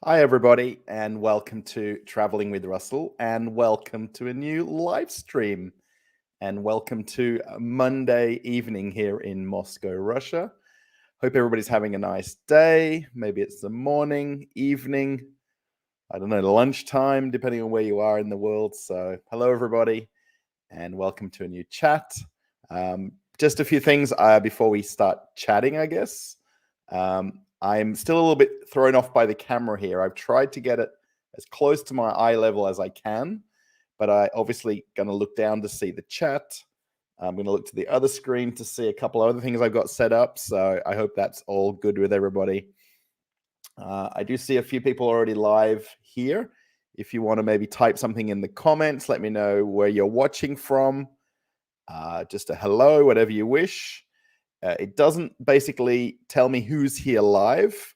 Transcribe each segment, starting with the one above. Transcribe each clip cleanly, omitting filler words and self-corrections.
Hi, everybody, and welcome to Traveling with Russell, and welcome to a new live stream, and welcome to a Monday evening here in Moscow, Russia. Hope everybody's having a nice day. Maybe it's the morning, evening, I don't know, lunchtime, depending on where you are in the world. So, hello, everybody, and welcome to a new chat. Just a few things before we start chatting, I guess. I'm still a little bit thrown off by the camera here. I've tried to get it as close to my eye level as I can, but I obviously going to look down to see the chat. I'm going to look to the other screen to see a couple of other things I've got set up. So I hope that's all good with everybody. I do see a few people already live here. If you want to maybe type something in the comments, let me know where you're watching from. Just a hello, whatever you wish. It doesn't basically tell me who's here live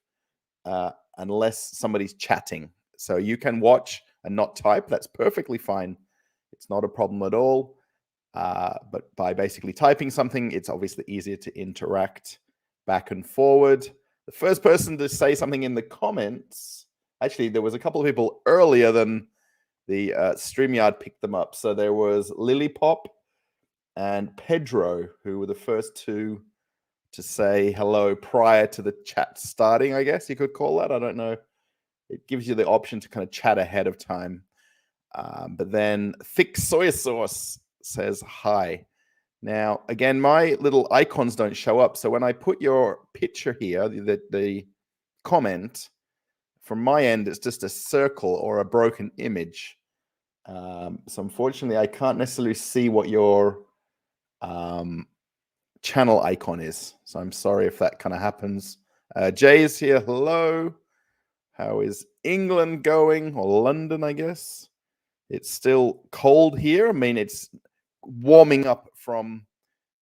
unless somebody's chatting. So you can watch and not type. That's perfectly fine. It's not a problem at all. But by basically typing something, it's obviously easier to interact back and forward. The first person to say something in the comments, actually, there was a couple of people earlier than the StreamYard picked them up. So there was Lilypop and Pedro, who were the first two to say hello prior to the chat starting, I guess you could call that. I don't know. It gives you the option to kind of chat ahead of time. But then Thick Soy Sauce says hi. Now, again, my little icons don't show up. So when I put your picture here, the comment, from my end, it's just a circle or a broken image. So unfortunately, I can't necessarily see what your channel icon is. So I'm sorry if that kind of happens. Jay is here. Hello. How is England going? Or London, I guess. It's still cold here. I mean, it's warming up from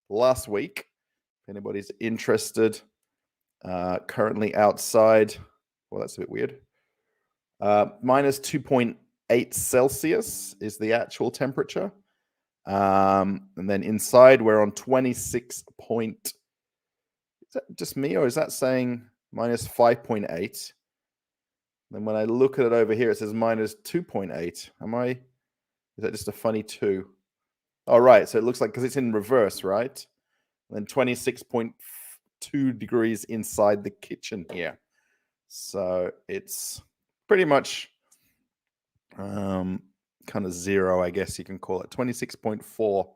last week. If anybody's interested, currently outside. Well, that's a bit weird. Minus 2.8 Celsius is the actual temperature. And then inside we're on 26 point. Is that just me, or is that saying minus 5.8? Then when I look at it over here, it says minus 2.8. Is that just a funny 2? Oh, right. So it looks like, because it's in reverse, right? And then 26.2 degrees inside the kitchen here. So it's pretty much kind of zero, I guess you can call it. 26.4.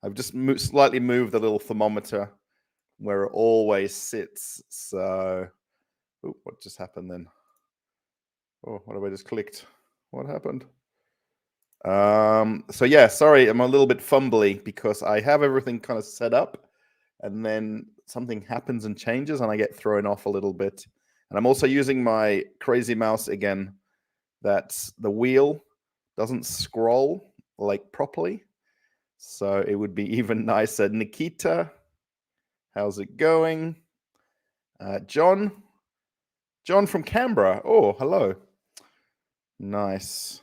I've just slightly moved the little thermometer where it always sits. So, what just happened then? Oh, what have I just clicked? What happened? So yeah, sorry, I'm a little bit fumbly because I have everything kind of set up, and then something happens and changes, and I get thrown off a little bit. And I'm also using my crazy mouse again. That's the wheel doesn't scroll like properly. So it would be even nicer. Nikita, how's it going? John from Canberra. Oh, hello. Nice.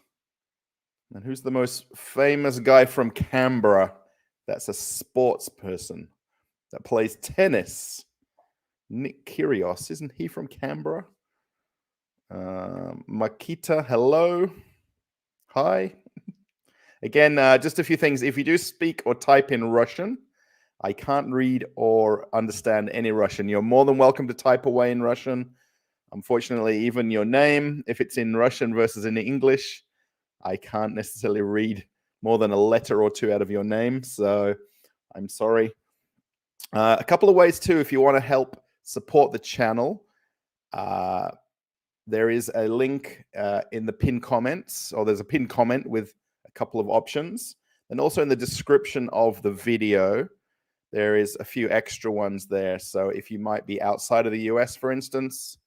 And who's the most famous guy from Canberra? That's a sports person that plays tennis. Nick Kyrgios, isn't he from Canberra? Makita, hello. Hi. Again, just a few things. If you do speak or type in Russian, I can't read or understand any Russian. You're more than welcome to type away in Russian. Unfortunately, even your name, if it's in Russian versus in English, I can't necessarily read more than a letter or two out of your name. So I'm sorry. A couple of ways too, if you want to help support the channel, there is a link in the pinned comments, or there's a pinned comment with a couple of options. And also in the description of the video, there is a few extra ones there. So if you might be outside of the US, for instance,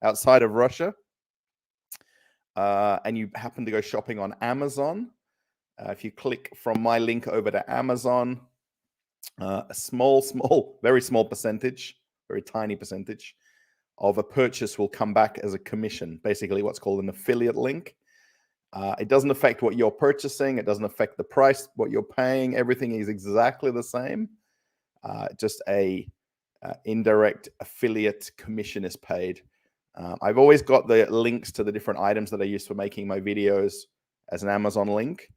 outside of Russia, and you happen to go shopping on Amazon, if you click from my link over to Amazon, a very small percentage, very tiny percentage of a purchase will come back as a commission, basically what's called an affiliate link. It doesn't affect what you're purchasing. It doesn't affect the price, what you're paying. Everything is exactly the same. Just a indirect affiliate commission is paid. I've always got the links to the different items that I use for making my videos as an Amazon link.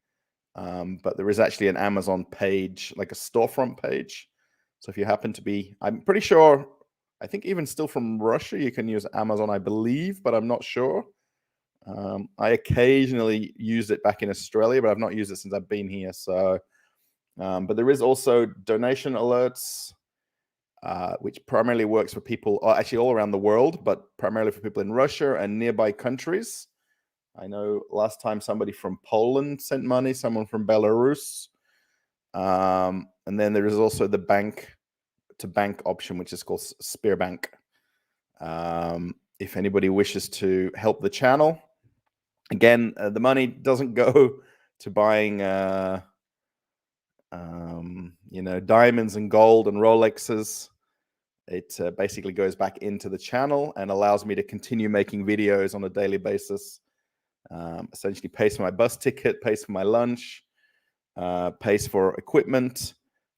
But there is actually an Amazon page, like a storefront page. So if you happen to be, I'm pretty sure, I think even still from Russia, you can use Amazon, I believe, but I'm not sure. I occasionally use it back in Australia, but I've not used it since I've been here. So, but there is also donation alerts, which primarily works for people, actually all around the world, but primarily for people in Russia and nearby countries. I know last time somebody from Poland sent money, someone from Belarus. And then there is also the bank to bank option, which is called SberBank. If anybody wishes to help the channel, again, the money doesn't go to buying, diamonds and gold and Rolexes. It basically goes back into the channel and allows me to continue making videos on a daily basis. Essentially pays for my bus ticket, pays for my lunch, pays for equipment.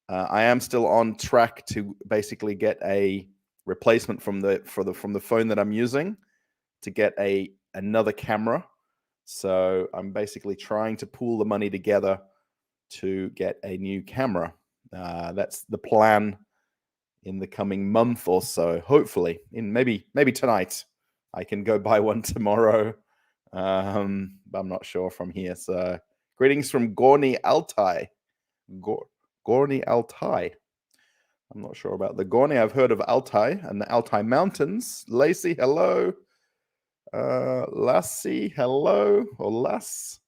I am still on track to basically get a replacement from the phone that I'm using, to get another camera. So I'm basically trying to pool the money together to get a new camera. That's the plan in the coming month or so. Hopefully, in maybe tonight, I can go buy one tomorrow. But I'm not sure from here. So greetings from Gorny Altai. Gorny Altai. I'm not sure about the Gorny. I've heard of Altai and the Altai Mountains. Lacey, hello. Lassie, hello. Or Lass.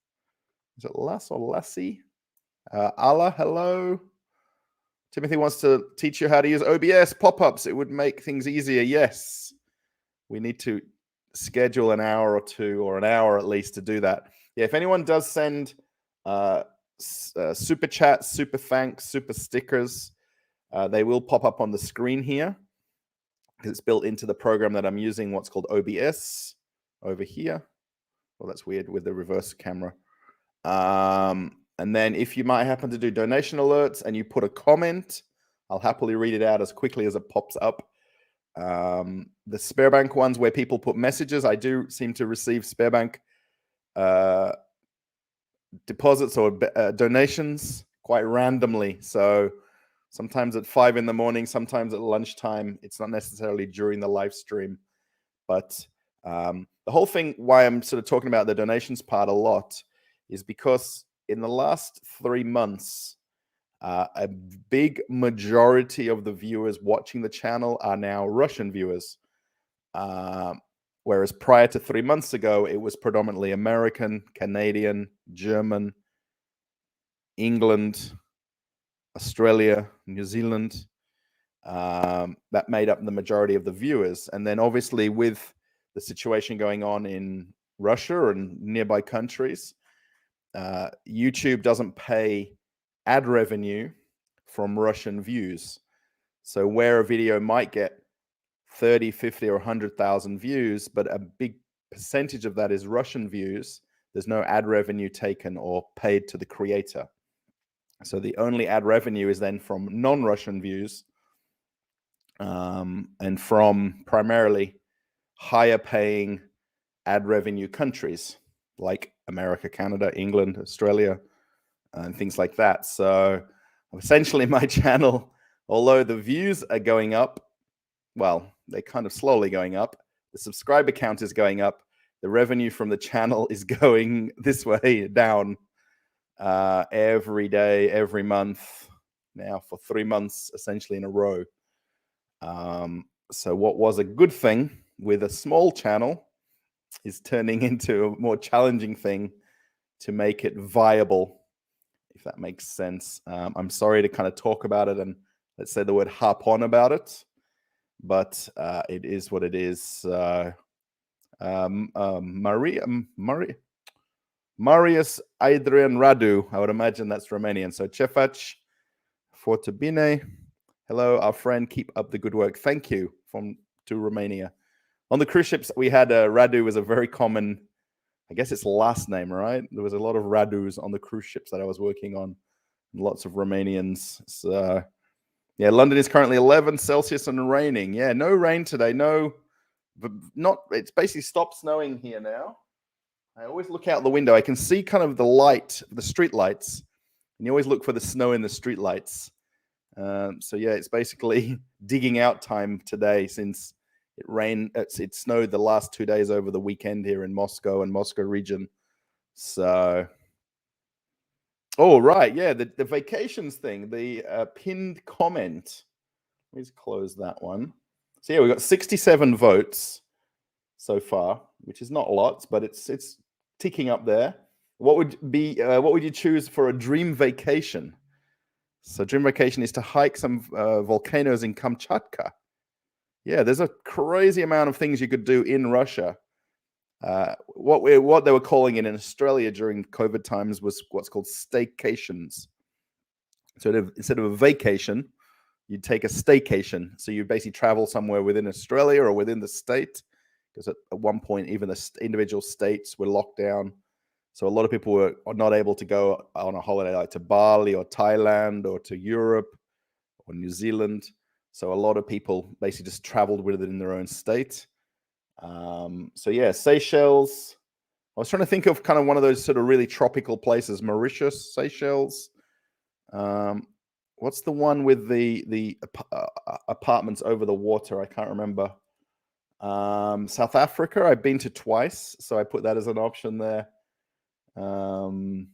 Is it Lass or Lassie? Allah, hello. Timothy wants to teach you how to use OBS pop-ups. It would make things easier. Yes. We need to schedule an hour or two, or an hour at least, to do that. Yeah, if anyone does send super chats, super thanks, super stickers, they will pop up on the screen here, because it's built into the program that I'm using, what's called OBS over here. Well, that's weird with the reverse camera. And then if you might happen to do donation alerts and you put a comment, I'll happily read it out as quickly as it pops up. The SberBank ones where people put messages, I do seem to receive SberBank deposits or donations quite randomly. So sometimes at 5 in the morning, sometimes at lunchtime. It's not necessarily during the live stream. But the whole thing, why I'm sort of talking about the donations part a lot, is because in the last 3 months, a big majority of the viewers watching the channel are now Russian viewers. Whereas prior to 3 months ago, it was predominantly American, Canadian, German, England, Australia, New Zealand, that made up the majority of the viewers. And then obviously with the situation going on in Russia and nearby countries, YouTube doesn't pay ad revenue from Russian views. So where a video might get 30, 50, or 100,000 views, but a big percentage of that is Russian views, there's no ad revenue taken or paid to the creator. So the only ad revenue is then from non-Russian views, and from primarily higher paying ad revenue countries like America, Canada, England, Australia, and things like that. So essentially my channel, although the views are going up, well, they're kind of slowly going up. The subscriber count is going up. The revenue from the channel is going this way down every day, every month, now for 3 months, essentially in a row. So what was a good thing with a small channel is turning into a more challenging thing to make it viable, if that makes sense. I'm sorry to kind of talk about it and, let's say, the word harp on about it, but it is what it is. Marius Adrian Radu, I would imagine that's Romanian. So Cefac Fortubine, hello, our friend, keep up the good work. Thank you to Romania. On the cruise ships, we had Radu was a very common, I guess it's last name, right? There was a lot of Radus on the cruise ships that I was working on, and lots of Romanians. So, yeah, London is currently 11 Celsius and raining. Yeah, no rain today. No not. It's basically stopped snowing here now. I always look out the window. I can see kind of the light, the street lights, and you always look for the snow in the street lights. So yeah, it's basically digging out time today since it snowed the last 2 days over the weekend here in Moscow and Moscow region. So, oh right, yeah, the vacations thing, the pinned comment. Let's close that one. So yeah, we got 67 votes so far, which is not lots, but it's ticking up there. What would you choose for a dream vacation? So dream vacation is to hike some volcanoes in Kamchatka. Yeah, there's a crazy amount of things you could do in Russia. What they were calling it in Australia during COVID times was what's called staycations. So instead of a vacation, you'd take a staycation. So you basically travel somewhere within Australia or within the state, because at one point even the individual states were locked down. So a lot of people were not able to go on a holiday like to Bali or Thailand or to Europe or New Zealand. So a lot of people basically just traveled within their own state. So yeah, Seychelles. I was trying to think of kind of one of those sort of really tropical places. Mauritius, Seychelles. What's the one with the apartments over the water? I can't remember. South Africa, I've been to twice, so I put that as an option there. And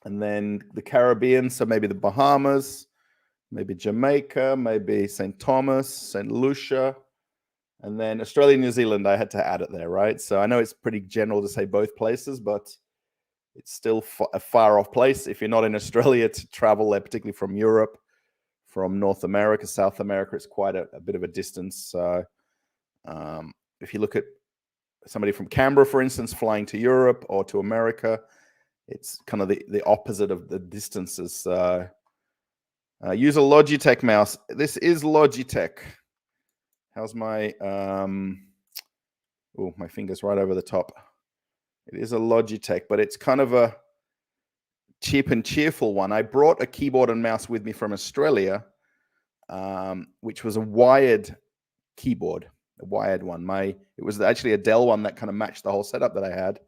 then the Caribbean, so maybe the Bahamas, maybe Jamaica, maybe St. Thomas, St. Lucia, and then Australia, New Zealand. I had to add it there, right? So I know it's pretty general to say both places, but it's still a far off place if you're not in Australia to travel there, particularly from Europe, from North America, South America. It's quite a bit of a distance. So if you look at somebody from Canberra, for instance, flying to Europe or to America, it's kind of the opposite of the distances. Use a Logitech mouse. This is Logitech. How's my my finger's right over the top. It is a Logitech, but it's kind of a cheap and cheerful one. I brought a keyboard and mouse with me from Australia, which was a wired keyboard, a wired one. It was actually a Dell one that kind of matched the whole setup that I had.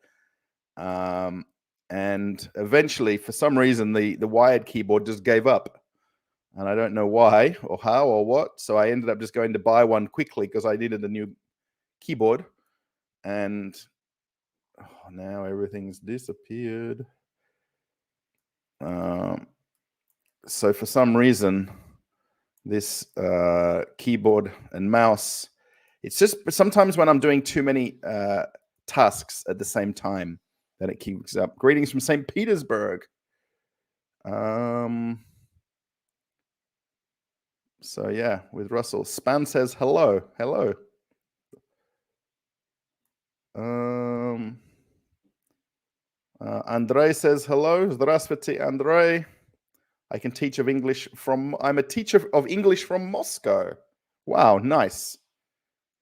And eventually, for some reason, the wired keyboard just gave up. And I don't know why or how or what. So I ended up just going to buy one quickly because I needed a new keyboard. And now everything's disappeared. So for some reason, this keyboard and mouse, it's just sometimes when I'm doing too many tasks at the same time that it keeps up. Greetings from St. Petersburg. So yeah, with Russell. Span says hello. Hello. Andrei says hello. Здравствуйте, Andrei. I'm a teacher of English from Moscow. Wow, nice.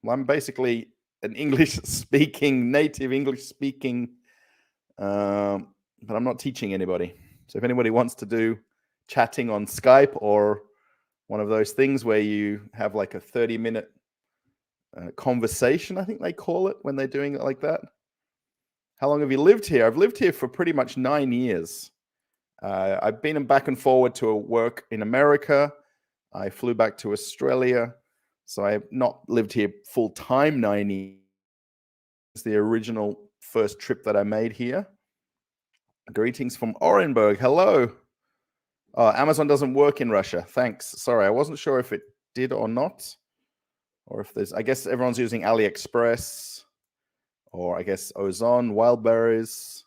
Well, I'm basically an native English speaking, but I'm not teaching anybody. So if anybody wants to do chatting on Skype or one of those things where you have like a 30-minute conversation, I think they call it when they're doing it like that. How long have you lived here? I've lived here for pretty much 9 years. I've been back and forward to work in America. I flew back to Australia. So I have not lived here full time 9 years. It's the original first trip that I made here. Greetings from Orenburg. Hello. Amazon doesn't work in Russia. Thanks. Sorry, I wasn't sure if it did or not. Or if there's, I guess everyone's using AliExpress. Or I guess Ozon, Wildberries.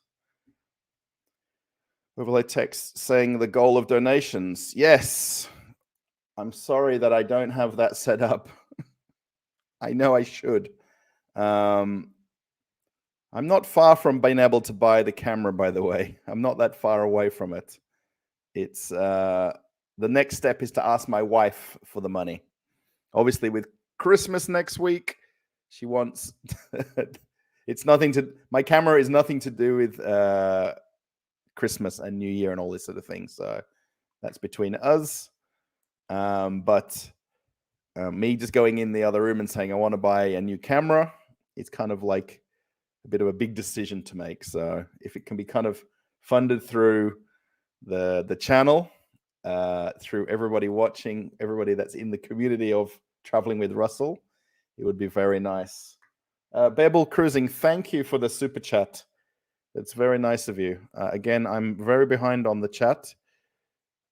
Overlay text saying the goal of donations. Yes. I'm sorry that I don't have that set up. I know I should. I'm not far from being able to buy the camera, by the way. I'm not that far away from it. It's the next step is to ask my wife for the money. Obviously, with Christmas next week, she wants my camera is nothing to do with Christmas and New Year and all this sort of thing. So that's between us. But me just going in the other room and saying I want to buy a new camera, it's kind of like a bit of a big decision to make. So if it can be kind of funded through the channel, through everybody watching, everybody that's in the community of Traveling with Russell, it would be very nice. Bebel Cruising, thank you for the super chat. It's very nice of you. Again, I'm very behind on the chat.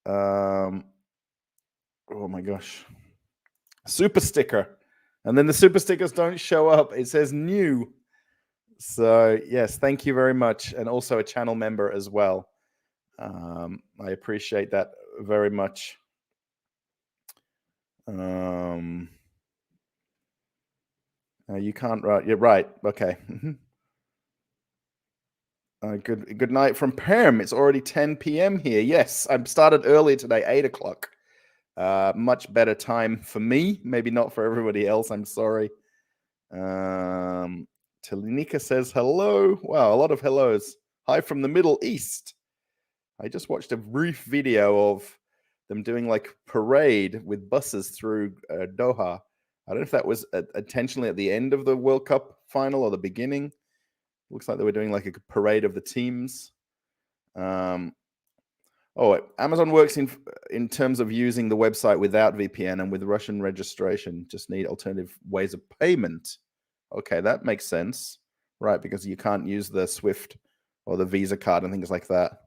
Oh my gosh. Super sticker. And then the super stickers don't show up. It says new. So yes, thank you very much. And also a channel member as well. I appreciate that very much. You can't write. You're right. Okay. Good night from Perm. It's already 10 p.m. here. Yes, I started early today, 8 o'clock. Much better time for me. Maybe not for everybody else. I'm sorry. Telenika says hello. Wow, a lot of hellos. Hi from the Middle East. I just watched a brief video of them doing like parade with buses through Doha. I don't know if that was intentionally at the end of the World Cup final or the beginning. Looks like they were doing like a parade of the teams. Amazon works in terms of using the website without VPN and with Russian registration. Just need alternative ways of payment. Okay, that makes sense, right? Because you can't use the Swift or the Visa card and things like that.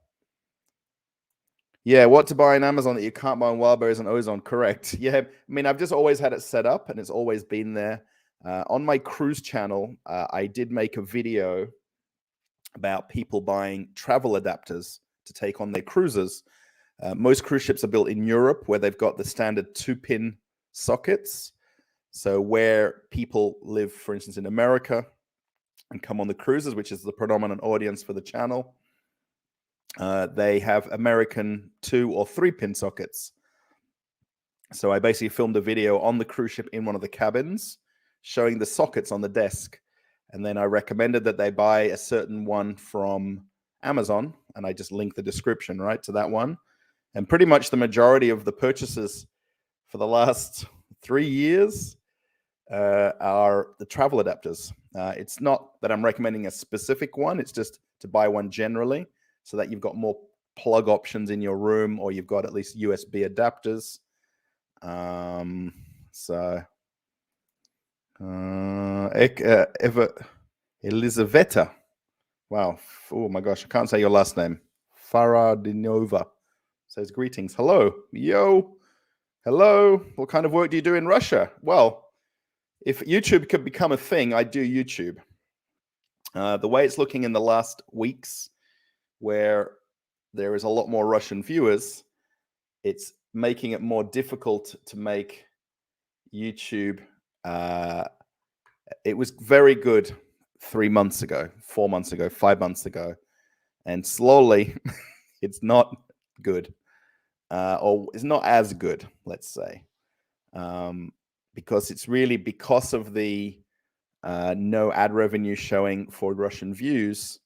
Yeah, what to buy on Amazon that you can't buy on Wildberries and Ozone, correct. Yeah, I mean, I've just always had it set up and it's always been there. On my cruise channel, I did make a video about people buying travel adapters to take on their cruises. Most cruise ships are built in Europe where they've got the standard 2-pin sockets. So where people live, for instance, in America and come on the cruises, which is the predominant audience for the channel, they have American 2 or 3-pin sockets. So I basically filmed a video on the cruise ship in one of the cabins showing the sockets on the desk. And then I recommended that they buy a certain one from Amazon. And I just linked the description, right, to that one. And pretty much the majority of the purchases for the last 3 years are the travel adapters. It's not that I'm recommending a specific one. It's just to buy one generally so that you've got more plug options in your room or you've got at least USB adapters. Elizaveta. Wow. Oh my gosh. I can't say your last name. Faradinova says greetings. Hello. Yo. Hello. What kind of work do you do in Russia? Well, if YouTube could become a thing, I'd do YouTube. The way it's looking in the last weeks, where there is a lot more Russian viewers, it's making it more difficult to make YouTube. It was very good 3 months ago, 4 months ago, 5 months ago. And slowly, it's not good. Or it's not as good, let's say. Because it's really because of the no ad revenue showing for Russian views,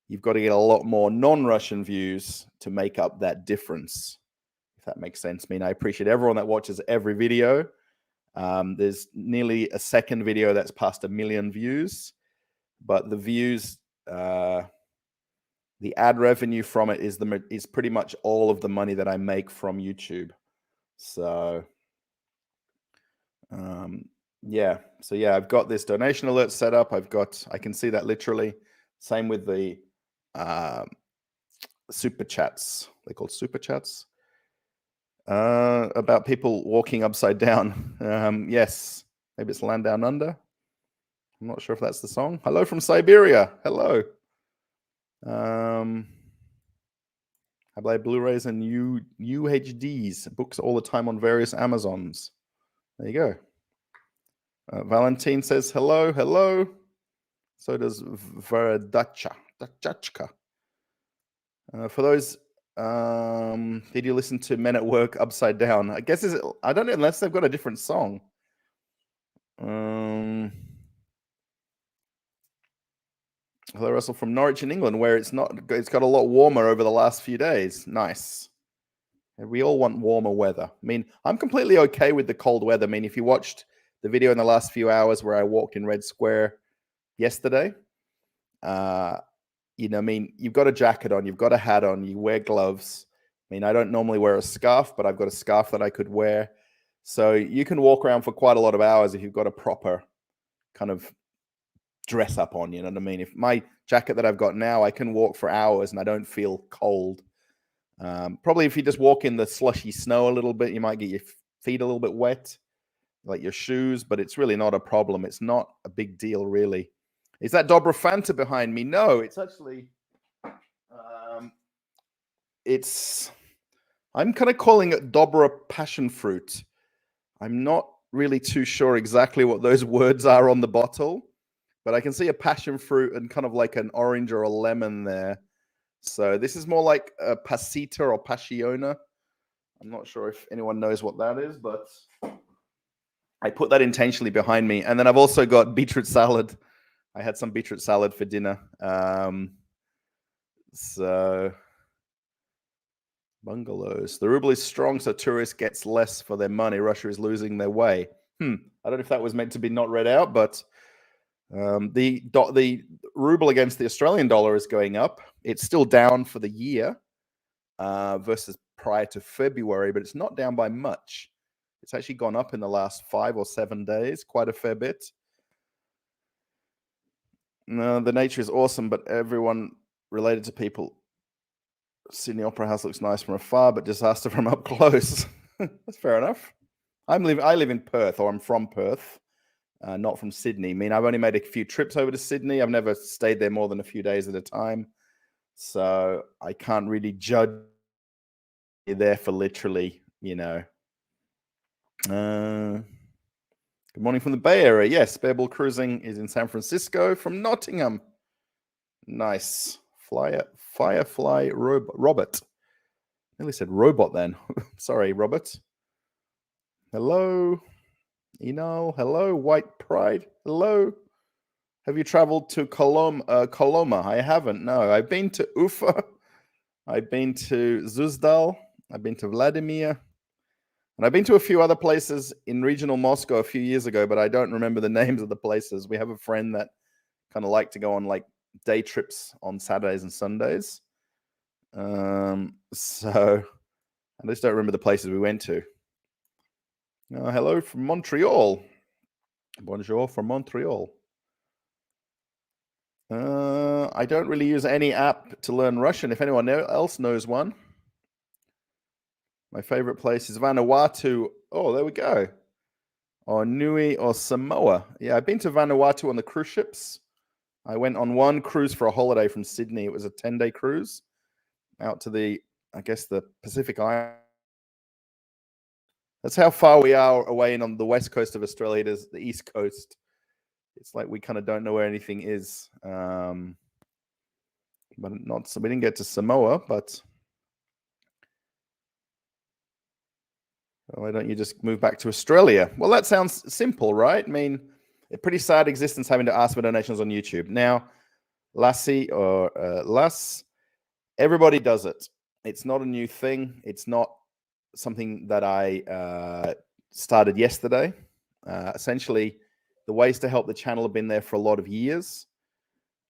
you've got to get a lot more non-Russian views to make up that difference, if that makes sense. I mean, I appreciate everyone that watches every video. There's nearly a second video that's past 1 million views, but the views, the ad revenue from it is pretty much all of the money that I make from YouTube. So, yeah. So yeah, I've got this donation alert set up. I can see that literally. Same with the super chats. They're called super chats. About people walking upside down. Yes, maybe it's Land Down Under. I'm not sure if that's the song. Hello from Siberia. Hello. I buy Blu-rays and UHDs, books all the time on various Amazons. There you go. Valentine says hello, hello. So does Verdacha. For those, did you listen to Men at Work Upside Down? I guess I don't know, unless they've got a different song. Hello, Russell from Norwich in England, where it's got a lot warmer over the last few days. Nice. We all want warmer weather. I mean, I'm completely okay with the cold weather. I mean, if you watched the video in the last few hours where I walked in Red Square yesterday, you know, I mean, you've got a jacket on, you've got a hat on, you wear gloves. I mean, I don't normally wear a scarf, but I've got a scarf that I could wear. So you can walk around for quite a lot of hours if you've got a proper kind of dress up on, you know what I mean? If my jacket that I've got now, I can walk for hours and I don't feel cold. Probably if you just walk in the slushy snow a little bit, you might get your feet a little bit wet, like your shoes, but it's really not a problem. It's not a big deal, really. Is that Dobra Fanta behind me? No, it's actually, I'm kind of calling it Dobra Passion Fruit. I'm not really too sure exactly what those words are on the bottle, but I can see a passion fruit and kind of like an orange or a lemon there. So this is more like a pasita or passiona. I'm not sure if anyone knows what that is, but I put that intentionally behind me. And then I've also got beetroot salad. I had some beetroot salad for dinner. So bungalows. The ruble is strong, so tourists gets less for their money. Russia is losing their way. I don't know if that was meant to be not read out, but the ruble against the Australian dollar is going up. It's still down for the year versus prior to February, but it's not down by much. It's actually gone up in the last 5 or 7 days, quite a fair bit. No, the nature is awesome, but everyone related to people. Sydney Opera House looks nice from afar, but disaster from up close. That's fair enough. I live in Perth, or I'm from Perth. Not from Sydney. I mean, I've only made a few trips over to Sydney. I've never stayed there more than a few days at a time. So I can't really judge you there for literally, you know. Good morning from the Bay Area. Yes, Bearball Cruising is in San Francisco from Nottingham. Nice. Firefly Robert. I nearly said robot then. Sorry, Robert. Hello. Hello, White Pride. Hello. Have you traveled to Coloma? I haven't. No, I've been to Ufa. I've been to Zuzdal. I've been to Vladimir. And I've been to a few other places in regional Moscow a few years ago, but I don't remember the names of the places. We have a friend that kind of liked to go on like day trips on Saturdays and Sundays. So I just don't remember the places we went to. Hello from Montreal. Bonjour from Montreal. I don't really use any app to learn Russian. If anyone else knows one. My favorite place is Vanuatu. Oh, there we go. Or Nui or Samoa. Yeah, I've been to Vanuatu on the cruise ships. I went on one cruise for a holiday from Sydney. It was a 10-day cruise out to the Pacific Island. That's how far we are away on the west coast of Australia. It is the east coast. It's like we kind of don't know where anything is. But we didn't get to Samoa, but why don't you just move back to Australia? Well, that sounds simple, right? I mean, a pretty sad existence having to ask for donations on YouTube. Now, Lassie or Lass, everybody does it. It's not a new thing. It's not something that I started yesterday. Essentially, the ways to help the channel have been there for a lot of years.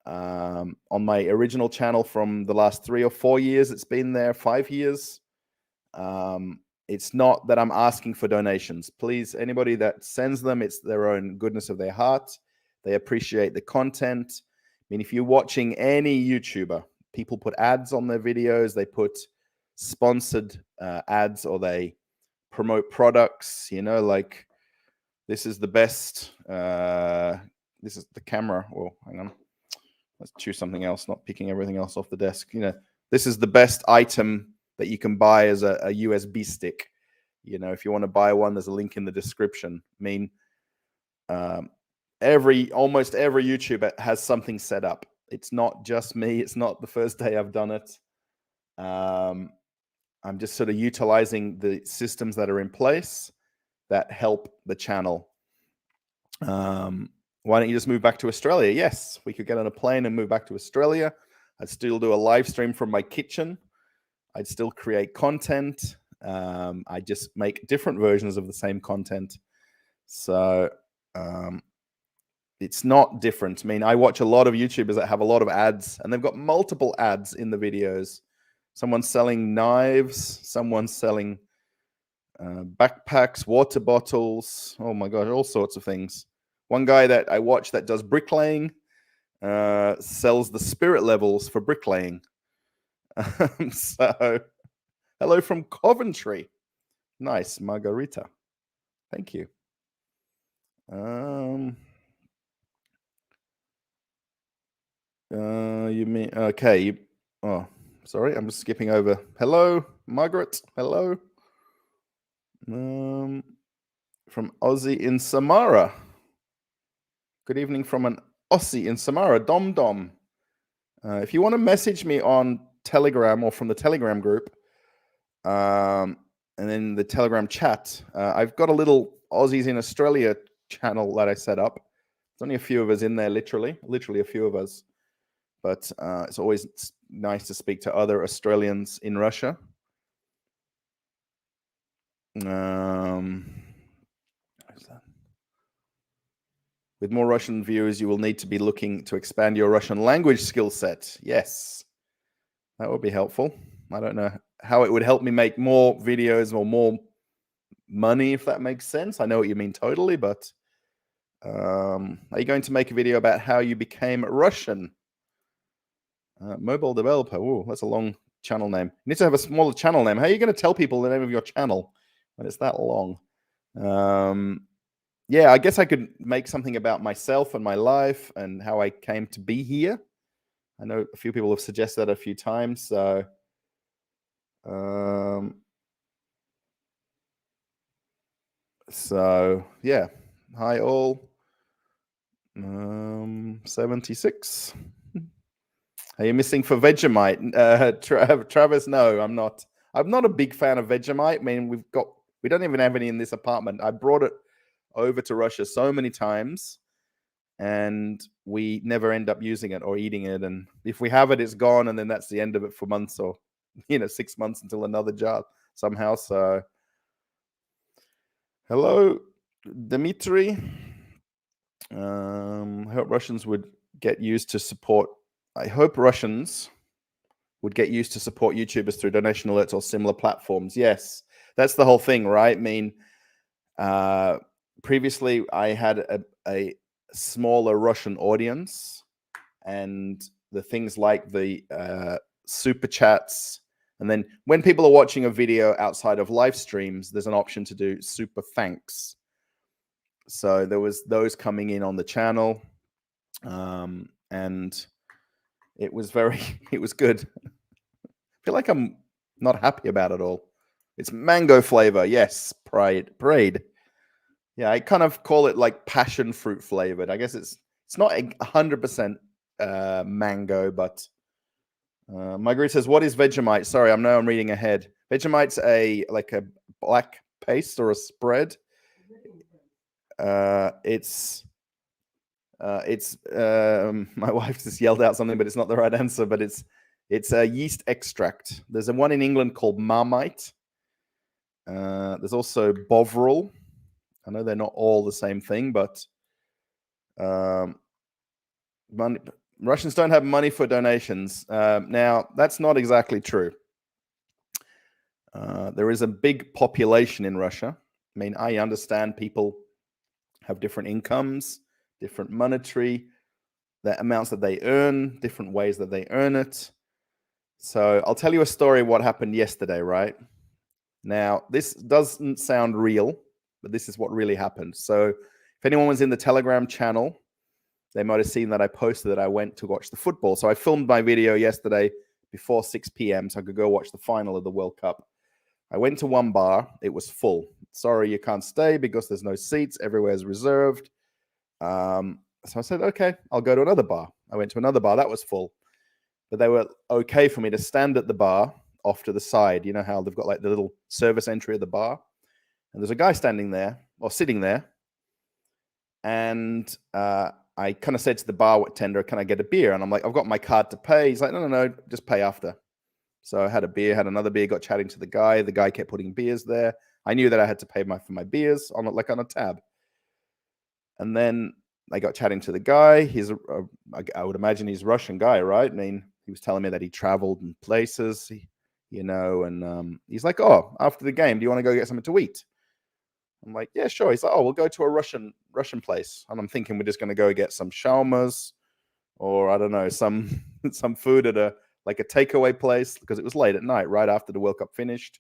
On my original channel from the last 3 or 4 years, it's been there 5 years. It's not that I'm asking for donations. Please, anybody that sends them, it's their own goodness of their heart. They appreciate the content. I mean, if you're watching any YouTuber, people put ads on their videos, they put sponsored ads, or they promote products, like this is the best, this is the camera. Oh, hang on. Let's choose something else, not picking everything else off the desk. This is the best item that you can buy as a USB stick. If you want to buy one, there's a link in the description. I mean, almost every YouTuber has something set up. It's not just me. It's not the first day I've done it. I'm just sort of utilizing the systems that are in place that help the channel. Why don't you just move back to Australia? Yes, we could get on a plane and move back to Australia. I'd still do a live stream from my kitchen. I'd still create content. I just make different versions of the same content. So it's not different. I mean, I watch a lot of YouTubers that have a lot of ads, and they've got multiple ads in the videos. Someone's selling knives, someone's selling backpacks, water bottles. Oh my God, all sorts of things. One guy that I watch that does bricklaying sells the spirit levels for bricklaying. So, hello from Coventry. Nice, Margarita. Thank you. You mean okay? Oh, sorry, I'm just skipping over. Hello, Margaret. Hello. From Aussie in Samara. Good evening from an Aussie in Samara. Dom Dom. If you want to message me on Telegram or from the Telegram group, and then the Telegram chat, I've got a little Aussies in Australia channel that I set up. There's only a few of us in there, literally a few of us. But it's always nice to speak to other Australians in Russia. With more Russian viewers, you will need to be looking to expand your Russian language skill set. Yes, that would be helpful. I don't know how it would help me make more videos or more money, if that makes sense. I know what you mean totally, but are you going to make a video about how you became Russian? Mobile developer. Oh, that's a long channel name. You need to have a smaller channel name. How are you going to tell people the name of your channel when it's that long? Yeah, I guess I could make something about myself and my life and how I came to be here. I know a few people have suggested that a few times. So, yeah. Hi all. 76. Are you missing for Vegemite? Travis, no, I'm not. I'm not a big fan of Vegemite. I mean, we don't even have any in this apartment. I brought it over to Russia so many times, and we never end up using it or eating it. And if we have it, it's gone, and then that's the end of it for months or 6 months until another jar somehow. So, hello, Dmitry. I hope Russians would get used to support. I hope Russians would get used to support YouTubers through donation alerts or similar platforms. Yes, that's the whole thing, right? I mean, previously I had a smaller Russian audience, and the things like the super chats, and then when people are watching a video outside of live streams, there's an option to do super thanks. So there was those coming in on the channel, and it was it was good. I feel like I'm not happy about it all. It's mango flavor. Yes, prayed. Yeah, I kind of call it like passion fruit flavored. I guess it's not 100% mango, but Marguerite says, "What is Vegemite?" Sorry, I'm reading ahead. Vegemite's like a black paste or a spread. It's my wife just yelled out something, but it's not the right answer. But it's a yeast extract. There's one in England called Marmite. There's also Bovril. I know they're not all the same thing, but Russians don't have money for donations. Now, that's not exactly true. There is a big population in Russia. I mean, I understand people have different incomes, different monetary the amounts that they earn, different ways that they earn it. So I'll tell you a story of what happened yesterday, right? Now, this doesn't sound real, but this is what really happened. So if anyone was in the Telegram channel, they might have seen that I posted that I went to watch the football. So I filmed my video yesterday before 6 p.m. so I could go watch the final of the World Cup. I went to one bar. It was full. Sorry, you can't stay because there's no seats. Everywhere is reserved. So I said, okay, I'll go to another bar. I went to another bar. That was full. But they were okay for me to stand at the bar off to the side. You know how they've got like the little service entry at the bar? And there's a guy standing there or sitting there. And I kind of said to the bartender, can I get a beer? And I'm like, I've got my card to pay. He's like, no, just pay after. So I had a beer, had another beer, got chatting to the guy. The guy kept putting beers there. I knew that I had to pay for my beers on a tab. And then I got chatting to the guy. I would imagine he's a Russian guy, right? I mean, he was telling me that he traveled in places, and he's like, oh, after the game, do you want to go get something to eat? I'm like, yeah, sure. He's like, oh, we'll go to a Russian place. And I'm thinking we're just going to go get some shawarmas or, I don't know, some food at a takeaway place, because it was late at night, right after the World Cup finished.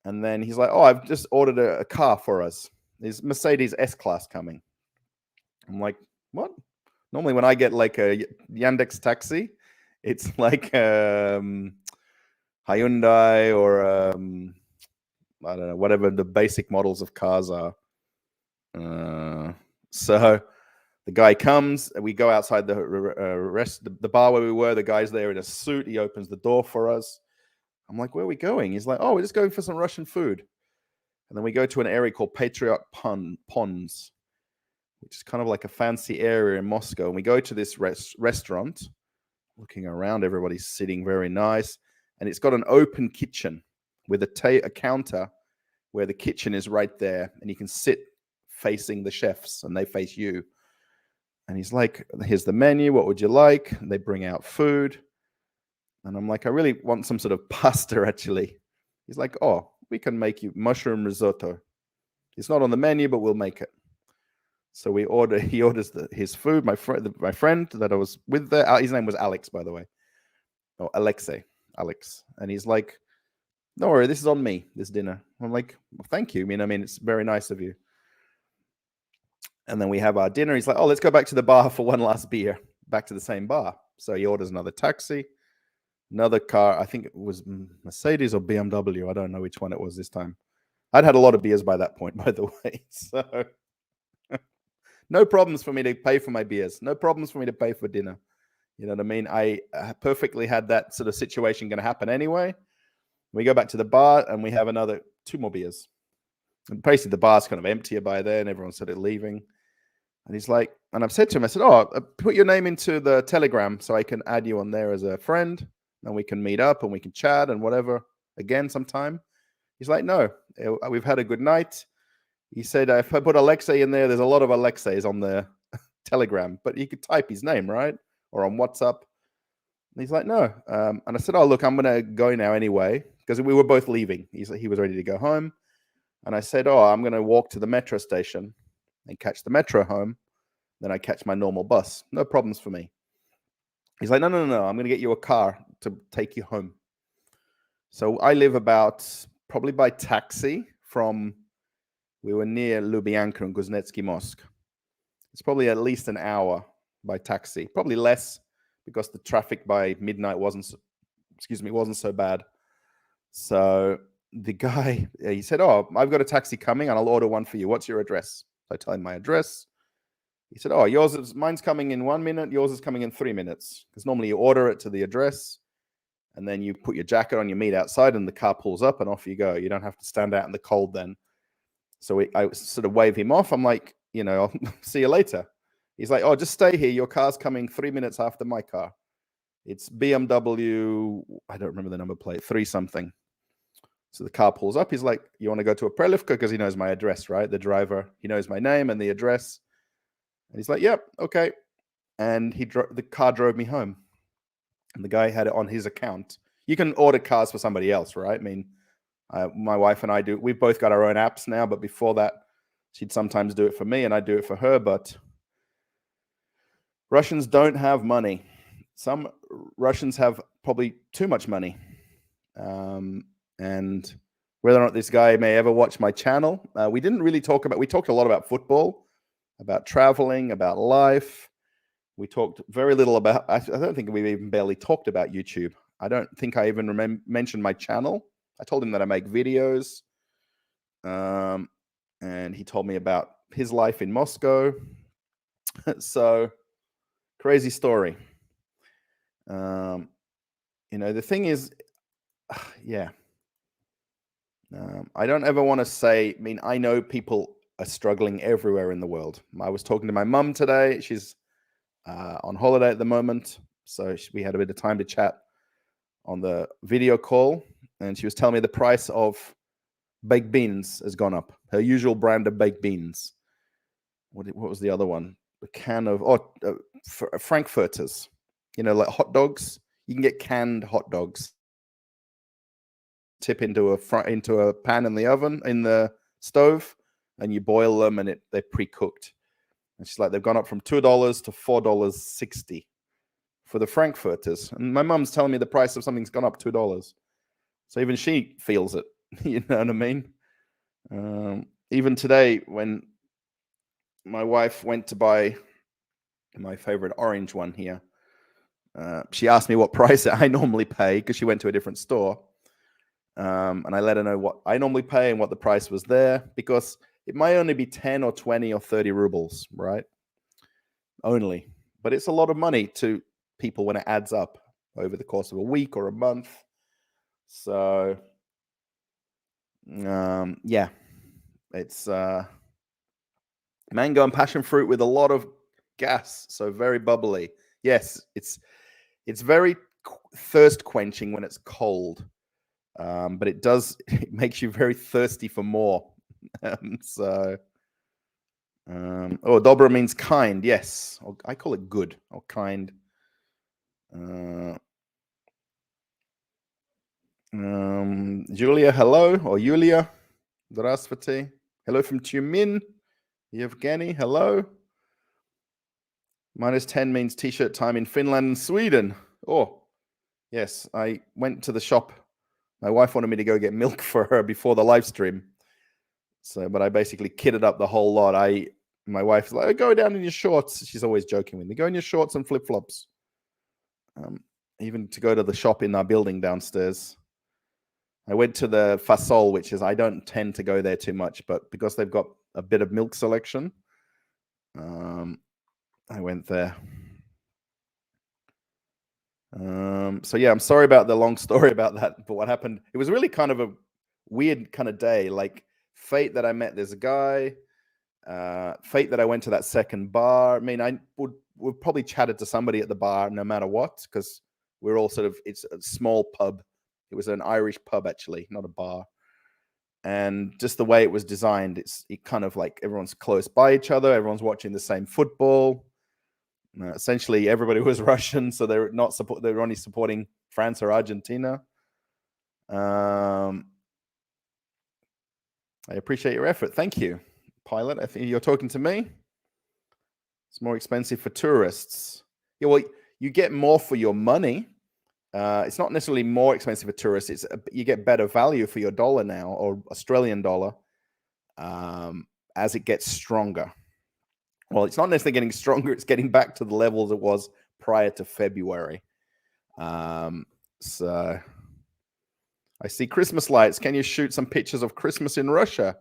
And then he's like, oh, I've just ordered a car for us. There's Mercedes S-Class coming. I'm like, what? Normally when I get like a Yandex taxi, it's like Hyundai or I don't know, whatever the basic models of cars are. So the guy comes, and we go outside the bar where we were. The guy's there in a suit. He opens the door for us. I'm like, where are we going? He's like, oh, we're just going for some Russian food. And then we go to an area called Patriot Ponds, which is kind of like a fancy area in Moscow. And we go to this restaurant, looking around, everybody's sitting very nice. And it's got an open kitchen with a counter where the kitchen is right there. And you can sit facing the chefs and they face you. And he's like, here's the menu. What would you like? And they bring out food. And I'm like, I really want some sort of pasta, actually. He's like, oh, we can make you mushroom risotto. It's not on the menu, but we'll make it. So he orders his food. My friend that I was with there, his name was Alex, by the way. Oh, Alex. And he's like, don't worry, this is on me, this dinner. I'm like, well, thank you. I mean, it's very nice of you. And then we have our dinner. He's like, oh, let's go back to the bar for one last beer. Back to the same bar. So he orders another taxi, another car. I think it was Mercedes or BMW. I don't know which one it was this time. I'd had a lot of beers by that point, by the way. So no problems for me to pay for my beers. No problems for me to pay for dinner. You know what I mean? I perfectly had that sort of situation going to happen anyway. We go back to the bar and we have another 2 more beers. And basically the bar's kind of emptier by then. Everyone's sort of leaving. And he's like, and I've said to him, I said, oh, put your name into the Telegram so I can add you on there as a friend. And we can meet up and we can chat and whatever again sometime. He's like, no, we've had a good night. He said, if I put Alexei in there, there's a lot of Alexeis on the Telegram, but you could type his name, right? Or on WhatsApp. And he's like, no. And I said, oh, look, I'm going to go now anyway, because we were both leaving. He was ready to go home. And I said, oh, I'm going to walk to the metro station and catch the metro home. Then I catch my normal bus. No problems for me. He's like, no. I'm going to get you a car to take you home. So I live about, probably by taxi from, we were near Lubyanka and Kuznetsky Mosque. It's probably at least an hour by taxi. Probably less because the traffic by midnight wasn't so bad. So the guy, he said, oh, I've got a taxi coming and I'll order one for you. What's your address? So I tell him my address. He said, oh, mine's coming in 1 minute. Yours is coming in 3 minutes. Because normally you order it to the address and then you put your jacket on, you meet outside and the car pulls up and off you go. You don't have to stand out in the cold then. So I sort of wave him off. I'm like, I'll see you later. He's like, oh, just stay here. Your car's coming 3 minutes after my car. It's BMW, I don't remember the number plate, 3 something. So the car pulls up. He's like, you want to go to a Prelivka? Because he knows my address, right? The driver, he knows my name and the address. And he's like, yep, okay. And the car drove me home. And the guy had it on his account. You can order cars for somebody else, right? I mean, my wife and I do. We've both got our own apps now, but before that, she'd sometimes do it for me and I'd do it for her. But Russians don't have money. Some Russians have probably too much money. And whether or not this guy may ever watch my channel, we didn't really we talked a lot about football, about traveling, about life. We talked very little about, I don't think we've even barely talked about YouTube. I don't think I even mentioned my channel. I told him that I make videos. And he told me about his life in Moscow. So, crazy story. The thing is, yeah. I don't ever want to say, I know people are struggling everywhere in the world. I was talking to my mum today. She's on holiday at the moment. So we had a bit of time to chat on the video call, and she was telling me the price of baked beans has gone up. Her usual brand of baked beans. What was the other one? A can of Frankfurters. Like hot dogs. You can get canned hot dogs. Tip into a pan in the oven, in the stove, and you boil them, and they're pre-cooked. And she's like, they've gone up from $2 to $4.60 for the Frankfurters. And my mum's telling me the price of something's gone up $2. So even she feels it. You know what I mean? Even today, when my wife went to buy my favorite orange one here, she asked me what price I normally pay because she went to a different store. And I let her know what I normally pay and what the price was there, because it might only be 10 or 20 or 30 rubles, right? Only. But it's a lot of money to people when it adds up over the course of a week or a month. So, yeah, it's mango and passion fruit with a lot of gas, so very bubbly. Yes, it's very thirst quenching when it's cold. But it makes you very thirsty for more. Dobra means kind. Yes, I call it good or kind. Julia, hello, or Yulia, здравствуйте. Hello from Tyumen. Yevgeny, hello. -10 means t-shirt time in Finland and Sweden. Oh, yes, I went to the shop. My wife wanted me to go get milk for her before the live stream. But I basically kitted up the whole lot. My wife's like, go down in your shorts. She's always joking with me. Go in your shorts and flip-flops. Even to go to the shop in our building downstairs. I went to the Fasol, which is, I don't tend to go there too much, but because they've got a bit of milk selection, I went there. So yeah, I'm sorry about the long story about that, but what happened, it was really kind of a weird kind of day. Like, fate that I met this guy, fate that I went to that second bar. I mean, I would probably chatted to somebody at the bar no matter what, because we're all it's a small pub. It was an Irish pub, actually, not a bar. And just the way it was designed, it kind of like everyone's close by each other. Everyone's watching the same football. Essentially, everybody was Russian, so they were only supporting France or Argentina. I appreciate your effort. Thank you, Pilot. I think you're talking to me. It's more expensive for tourists. Yeah, well, you get more for your money. It's not necessarily more expensive for tourists. You get better value for your dollar now, or Australian dollar, as it gets stronger. Well, it's not necessarily getting stronger. It's getting back to the levels it was prior to February. So I see Christmas lights. Can you shoot some pictures of Christmas in Russia?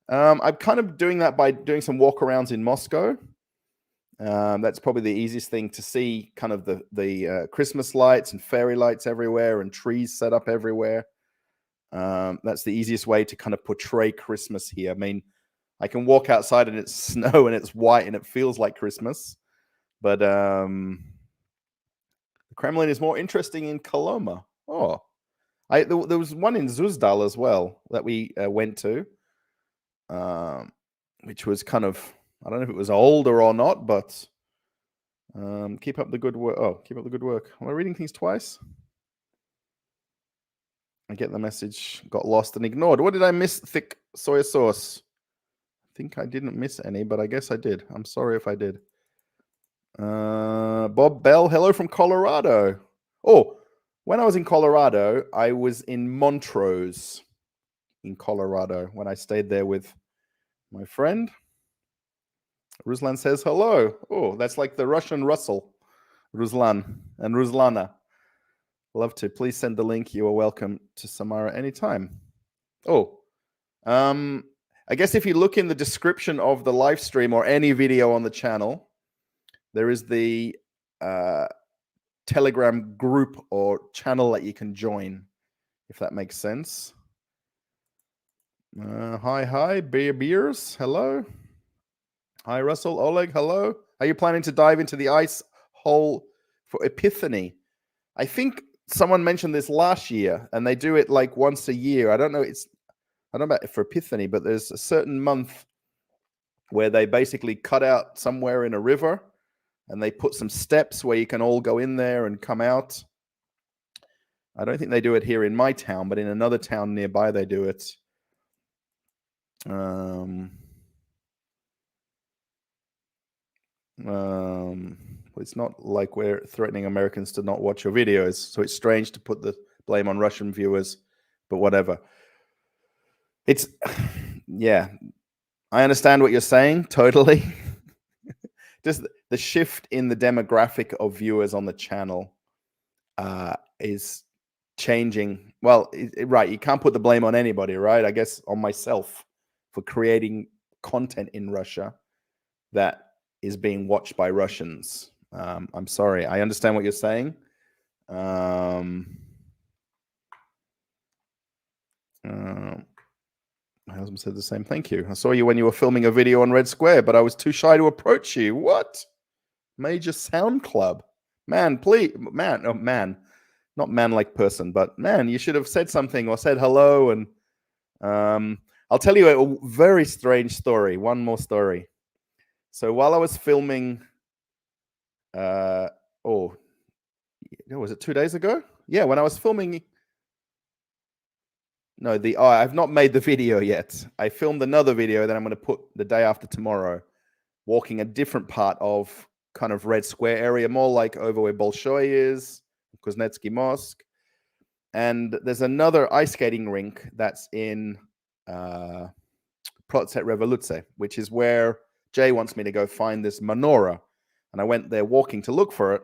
I'm kind of doing that by doing some walkarounds in Moscow. That's probably the easiest thing to see, kind of the Christmas lights and fairy lights everywhere and trees set up everywhere. That's the easiest way to kind of portray Christmas here. I mean, I can walk outside and it's snow and it's white and it feels like Christmas. But the Kremlin is more interesting in Koloma. Oh, there was one in Zuzdal as well that we went to, which was kind of, I don't know if it was older or not, but keep up the good work. Oh, keep up the good work. Am I reading things twice? I get the message, got lost and ignored. What did I miss? Thick soy sauce. I think I didn't miss any, but I guess I did. I'm sorry if I did. Bob Bell, hello from Colorado. Oh, when I was in Colorado, I was in Montrose in Colorado when I stayed there with my friend. Ruslan says hello. Oh, that's like the Russian Russell. Ruslan and Ruslana. Love to. Please send the link. You are welcome to Samara anytime. Oh, I guess if you look in the description of the live stream or any video on the channel, there is the Telegram group or channel that you can join, if that makes sense. Hi, beers. Hello. Hi, Russell. Oleg, hello. Are you planning to dive into the ice hole for Epiphany? I think someone mentioned this last year, and they do it like once a year. I don't know about for Epiphany, but there's a certain month where they basically cut out somewhere in a river, and they put some steps where you can all go in there and come out. I don't think they do it here in my town, but in another town nearby they do it. It's not like we're threatening Americans to not watch your videos, so it's strange to put the blame on Russian viewers, but whatever. It's, yeah, I understand what you're saying, totally. Just the shift in the demographic of viewers on the channel is changing. Well, right, you can't put the blame on anybody, right? I guess on myself for creating content in Russia that is being watched by Russians. I'm sorry. I understand what you're saying. My husband said the same. Thank you. I saw you when you were filming a video on Red Square, but I was too shy to approach you. What? Major Sound Club. Man, please. Man. Oh, man. Not man like person, but man, you should have said something or said hello. And I'll tell you a very strange story. One more story. So while I was filming, was it 2 days ago? Yeah, when I was filming. No, I've not made the video yet. I filmed another video that I'm going to put the day after tomorrow, walking a different part of kind of Red Square area, more like over where Bolshoi is, Kuznetsky Mosque. And there's another ice skating rink that's in Protset Revoluce, which is where Jay wants me to go find this menorah. And I went there walking to look for it.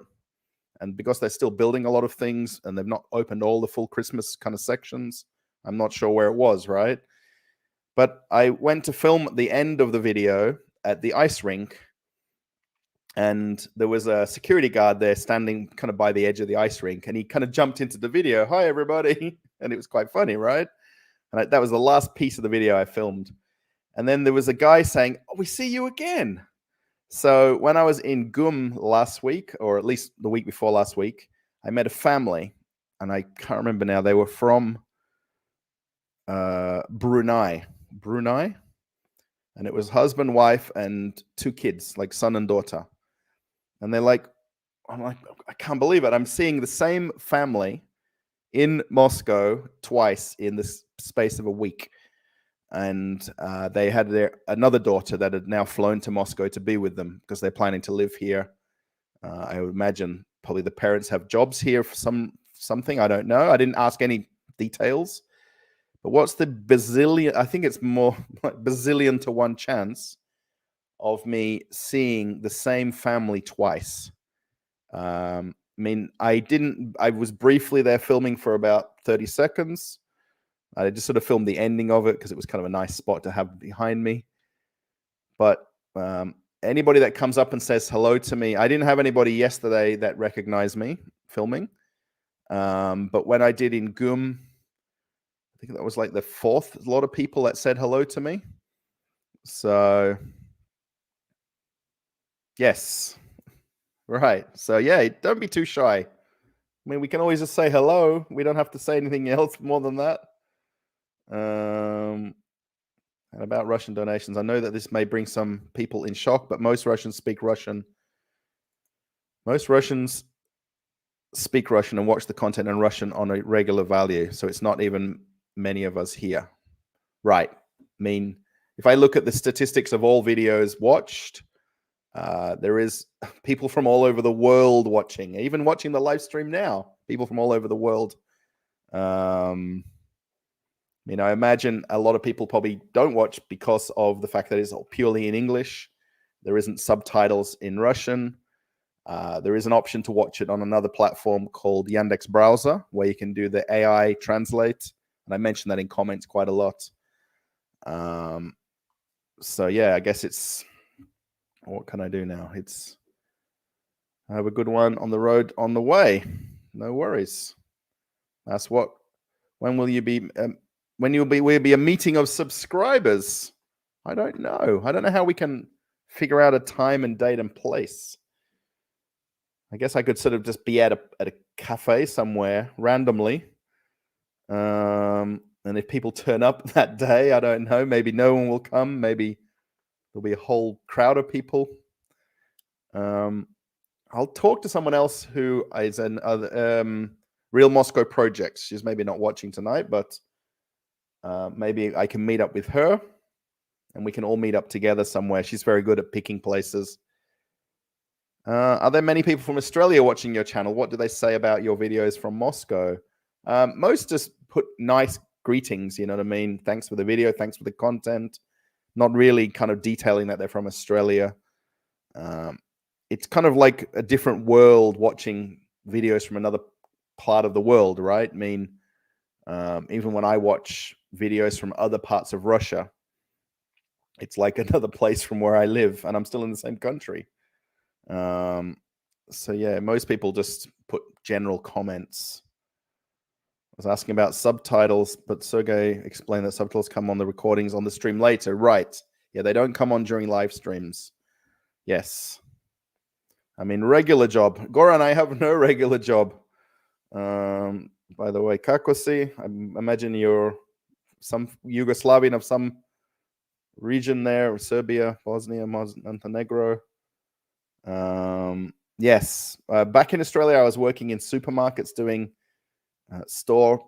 And because they're still building a lot of things and they've not opened all the full Christmas kind of sections, I'm not sure where it was, right? But I went to film the end of the video at the ice rink, and there was a security guard there standing kind of by the edge of the ice rink, and he kind of jumped into the video. Hi, everybody. And it was quite funny, right? And that was the last piece of the video I filmed. And then there was a guy saying, "Oh, we see you again." So when I was in GUM last week, or at least the week before last week, I met a family, and I can't remember now. They were from Brunei, and it was husband, wife, and 2 kids, like son and daughter. And I'm like, I can't believe it. I'm seeing the same family in Moscow twice in the space of a week. And they had another daughter that had now flown to Moscow to be with them because they're planning to live here. I would imagine probably the parents have jobs here for something. I don't know. I didn't ask any details. But what's the bazillion? I think it's more like bazillion to 1 chance of me seeing the same family twice. I mean, I was briefly there filming for about 30 seconds. I just sort of filmed the ending of it because it was kind of a nice spot to have behind me. But anybody that comes up and says hello to me, I didn't have anybody yesterday that recognized me filming. But when I did in GUM, I think that was like the 4th lot of people that said hello to me. So, yes. Right. So, yeah, don't be too shy. I mean, we can always just say hello. We don't have to say anything else more than that. And about Russian donations, I know that this may bring some people in shock, but most Russians speak Russian. Most Russians speak Russian and watch the content in Russian on a regular value. So it's not even many of us here. Right. I mean, if I look at the statistics of all videos watched, there is people from all over the world watching, even watching the live stream now, people from all over the world. I mean, I imagine a lot of people probably don't watch because of the fact that it's all purely in English. There isn't subtitles in Russian. There is an option to watch it on another platform called Yandex Browser, where you can do the AI translate. And I mentioned that in comments quite a lot. So, yeah, I guess it's... What can I do now? I have a good one on the road on the way. No worries. That's what... When will you be... will be a meeting of subscribers? I don't know. I don't know how we can figure out a time and date and place. I guess I could sort of just be at a cafe somewhere randomly. And if people turn up that day, I don't know, maybe no one will come. Maybe there'll be a whole crowd of people. I'll talk to someone else who is an Real Moscow Project. She's maybe not watching tonight, but maybe I can meet up with her and we can all meet up together somewhere. She's very good at picking places. Are there many people from Australia watching your channel? What do they say about your videos from Moscow? Most just put nice greetings, you know what I mean? Thanks for the video, thanks for the content. Not really kind of detailing that they're from Australia. It's kind of like a different world watching videos from another part of the world, right? I mean, even when I watch videos from other parts of Russia, it's like another place from where I live, and I'm still in the same country. So yeah, most people just put general comments. I was asking about subtitles, but Sergey explained that subtitles come on the recordings on the stream later. Right. Yeah, they don't come on during live streams. Yes. I mean, regular job. Goran, I have no regular job. By the way, Kakosi, I imagine you're some Yugoslavian of some region there, Serbia, Bosnia, Montenegro. Yes. Back in Australia, I was working in supermarkets doing store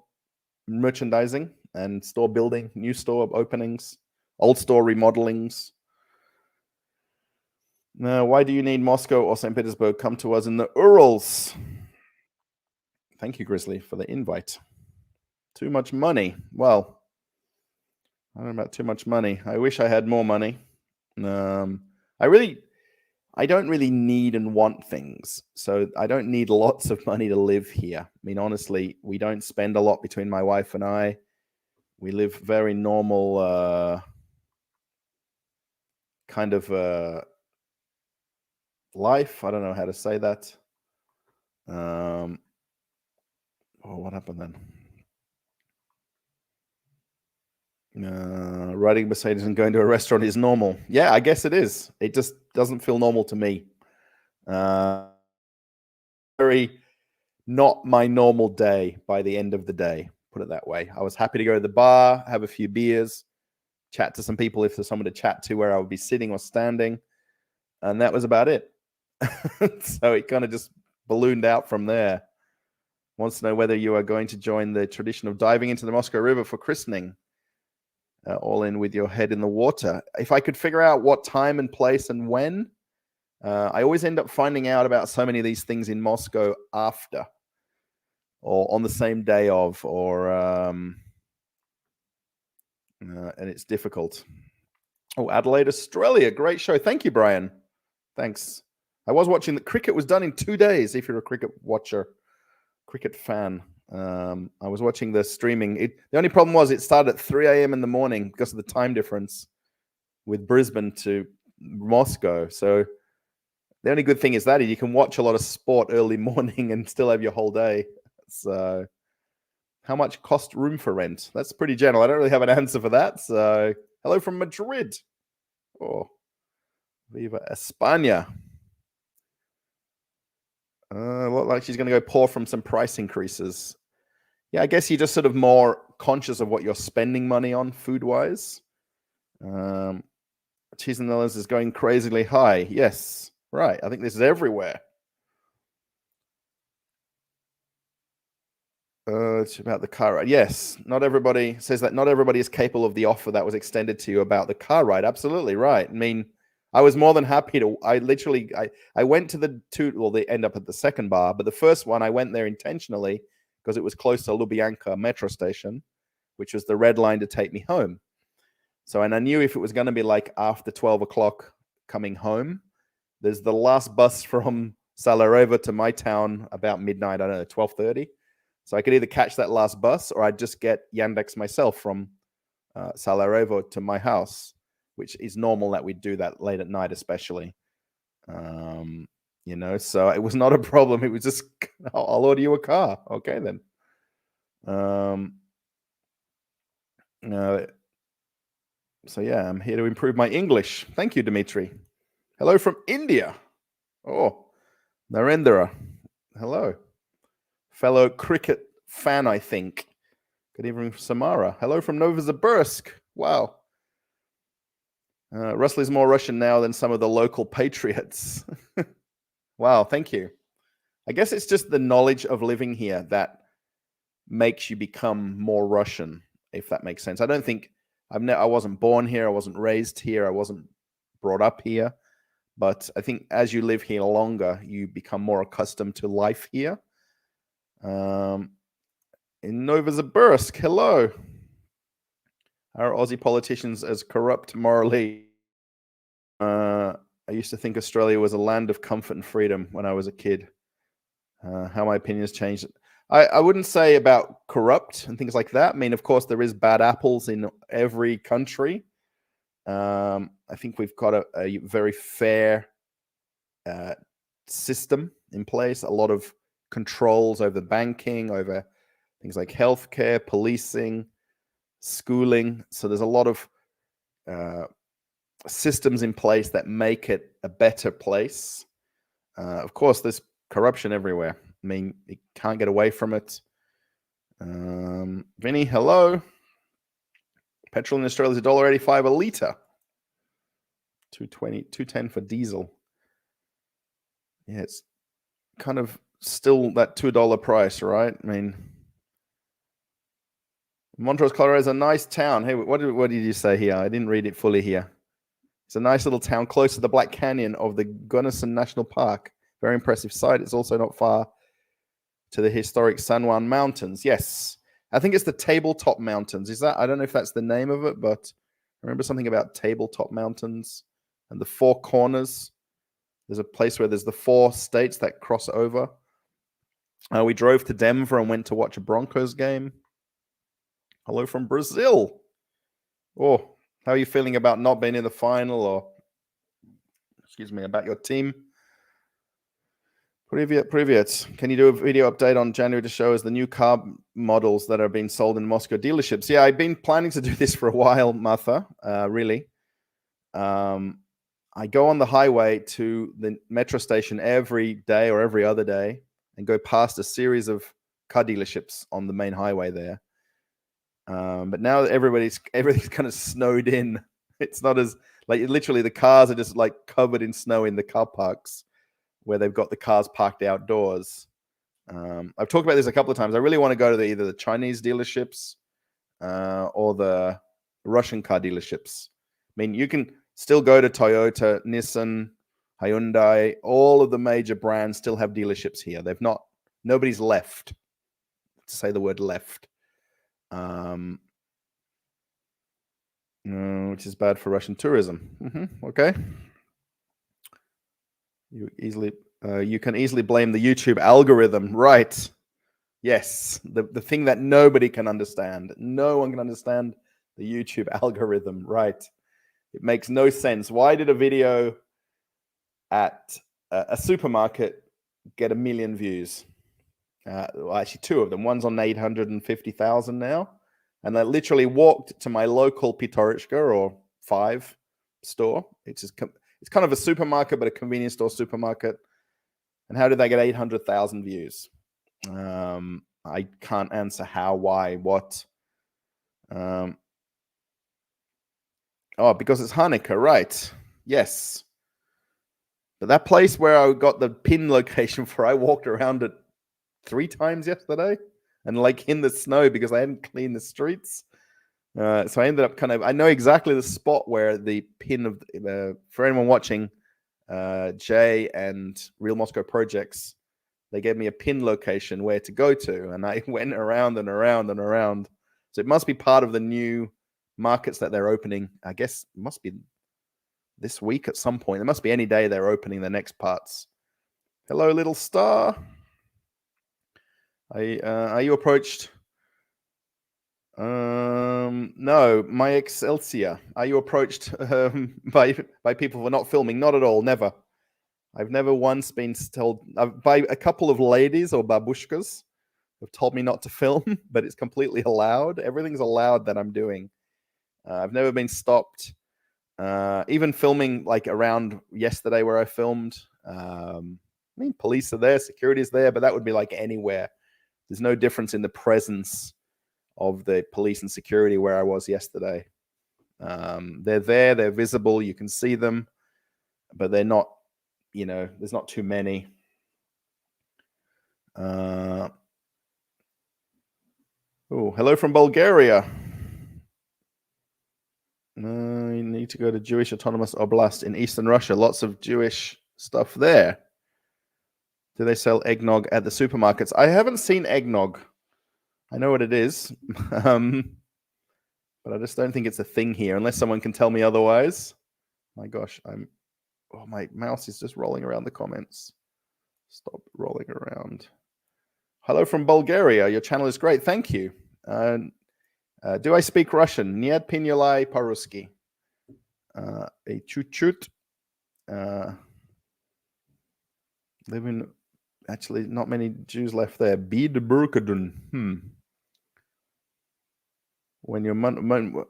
merchandising and store building, new store openings, old store remodelings. Now, why do you need Moscow or St. Petersburg? Come to us in the Urals. Thank you, Grizzly, for the invite. Too much money. Well, I don't know about too much money. I wish I had more money. I don't really need and want things. So I don't need lots of money to live here. I mean, honestly, we don't spend a lot between my wife and I. We live very normal kind of life. I don't know how to say that. Oh, what happened then? Riding Mercedes and going to a restaurant is normal. Yeah, I guess it is. It just doesn't feel normal to me. Very not my normal day by the end of the day, put it that way. I was happy to go to the bar, have a few beers, chat to some people if there's someone to chat to where I would be sitting or standing. And that was about it. So it kind of just ballooned out from there. Wants to know whether you are going to join the tradition of diving into the Moscow River for christening. All in with your head in the water. If I could figure out what time and place and when, I always end up finding out about so many of these things in Moscow after or on the same day of, or and it's difficult. Oh, Adelaide, Australia. Great show. Thank you, Brian. Thanks. I was watching the cricket was done in 2 days. If you're a cricket watcher, cricket fan. I was watching the streaming. The only problem was it started at 3 a.m. in the morning because of the time difference with Brisbane to Moscow. So the only good thing is that you can watch a lot of sport early morning and still have your whole day. So how much cost room for rent? That's pretty general. I don't really have an answer for that. So hello from Madrid. Oh, Viva España. Look like she's going to go pour from some price increases. Yeah, I guess you're just sort of more conscious of what you're spending money on food-wise. Cheese in the Netherlands is going crazily high. Yes, right. I think this is everywhere. It's about the car ride. Yes, not everybody says that. Not everybody is capable of the offer that was extended to you about the car ride. Absolutely right. I mean, I was more than happy to. I went to the two. Well, they end up at the second bar, but the first one I went there intentionally because it was close to Lubyanka metro station, which was the red line to take me home. So, and I knew if it was going to be like after 12 o'clock coming home, there's the last bus from Salarevo to my town about midnight. I don't know, 12:30. So I could either catch that last bus or I'd just get Yandex myself from Salarevo to my house, which is normal that we do that late at night, especially. You know, so it was not a problem. It was just, I'll order you a car. Okay, then. So yeah, I'm here to improve my English. Thank you, Dimitri. Hello from India. Oh, Narendra, hello. Fellow cricket fan, I think. Good evening, Samara. Hello from Novosibirsk. Wow. Russell is more Russian now than some of the local patriots. Wow, thank you. I guess it's just the knowledge of living here that makes you become more Russian, if that makes sense. I don't think I wasn't born here, I wasn't raised here, I wasn't brought up here, but I think as you live here longer, you become more accustomed to life here. In Novosibirsk, hello. Are Aussie politicians as corrupt morally? I used to think Australia was a land of comfort and freedom when I was a kid. How my opinions changed. I wouldn't say about corrupt and things like that. I mean, of course, there is bad apples in every country. I think we've got a very fair system in place. A lot of controls over banking, over things like healthcare, policing, schooling. So there's a lot of systems in place that make it a better place. Of course, there's corruption everywhere. I mean, you can't get away from it. Vinny, hello. Petrol in Australia is $1.85 a litre. 220, 210 for diesel. Yeah, it's kind of still that $2 price, right? I mean, Montrose, Colorado is a nice town. Hey, what did you say here? I didn't read it fully here. It's a nice little town close to the Black Canyon of the Gunnison National Park. Very impressive site. It's also not far to the historic San Juan Mountains. Yes, I think it's the Tabletop Mountains. Is that? I don't know if that's the name of it, but I remember something about Tabletop Mountains and the Four Corners. There's a place where there's the 4 states that cross over. We drove to Denver and went to watch a Broncos game. Hello from Brazil. Oh, how are you feeling about not being in the final, or, excuse me, about your team? Привет. Can you do a video update on January to show us the new car models that are being sold in Moscow dealerships? Yeah, I've been planning to do this for a while, Martha, really. I go on the highway to the metro station every day or every other day and go past a series of car dealerships on the main highway there. But now everything's kind of snowed in. It's not as, like, literally the cars are just like covered in snow in the car parks where they've got the cars parked outdoors. I've talked about this a couple of times. I really want to go to either the Chinese dealerships or the Russian car dealerships. I mean, you can still go to Toyota, Nissan, Hyundai. All of the major brands still have dealerships here. Nobody's left. To say the word left. Which is bad for Russian tourism. Okay. You can easily blame the YouTube algorithm, right? Yes, the thing that nobody can understand. No one can understand the YouTube algorithm, right? It makes no sense. Why did a video at a supermarket get 1 million views? Well, actually, 2 of them. One's on 850,000 now. And I literally walked to my local Pitorichka or 5 store. It's kind of a supermarket, but a convenience store supermarket. And how did they get 800,000 views? I can't answer how, why, what. Oh, because it's Hanukkah, right? Yes. But that place where I got the pin location for, I walked around it 3 times yesterday, and like in the snow because I hadn't cleaned the streets. So I ended up I know exactly the spot where the pin of, for anyone watching, Jay and Real Moscow Projects, they gave me a pin location where to go to, and I went around and around and around. So it must be part of the new markets that they're opening. I guess it must be this week at some point. It must be any day they're opening the next parts. Hello, little star. Are you approached? No, my Excelsior. Are you approached by people for not filming? Not at all. Never. I've never once been told by a couple of ladies or babushkas have told me not to film, but it's completely allowed. Everything's allowed that I'm doing. I've never been stopped. Even filming like around yesterday where I filmed. I mean, police are there, security is there, but that would be like anywhere. There's no difference in the presence of the police and security where I was yesterday. They're there, they're visible, you can see them, but they're not, there's not too many. Oh, hello from Bulgaria. You need to go to Jewish Autonomous Oblast in Eastern Russia. Lots of Jewish stuff there. Do they sell eggnog at the supermarkets? I haven't seen eggnog. I know what it is, but I just don't think it's a thing here, unless someone can tell me otherwise. My gosh, my mouse is just rolling around the comments. Stop rolling around. Hello from Bulgaria. Your channel is great. Thank you. Do I speak Russian? Нет, pinulai по-русски. A чуть-чуть. Actually, not many Jews left there. Bid Burkadun. When you're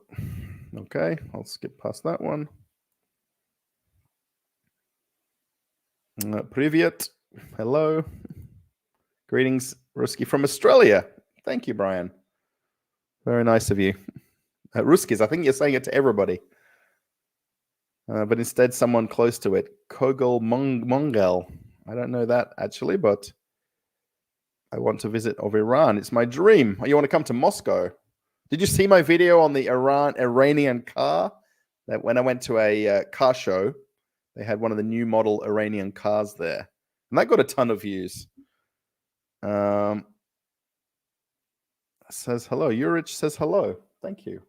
okay, I'll skip past that one. Privyet. Hello. Greetings, Ruski from Australia. Thank you, Brian. Very nice of you. Ruskis, I think you're saying it to everybody. But instead, someone close to it. Kogel Mongel. I don't know that, actually, but I want to visit of Iran. It's my dream. Oh, you want to come to Moscow? Did you see my video on the Iranian car? That when I went to a car show, they had one of the new model Iranian cars there. And that got a ton of views. Says hello. Urich says hello. Thank you.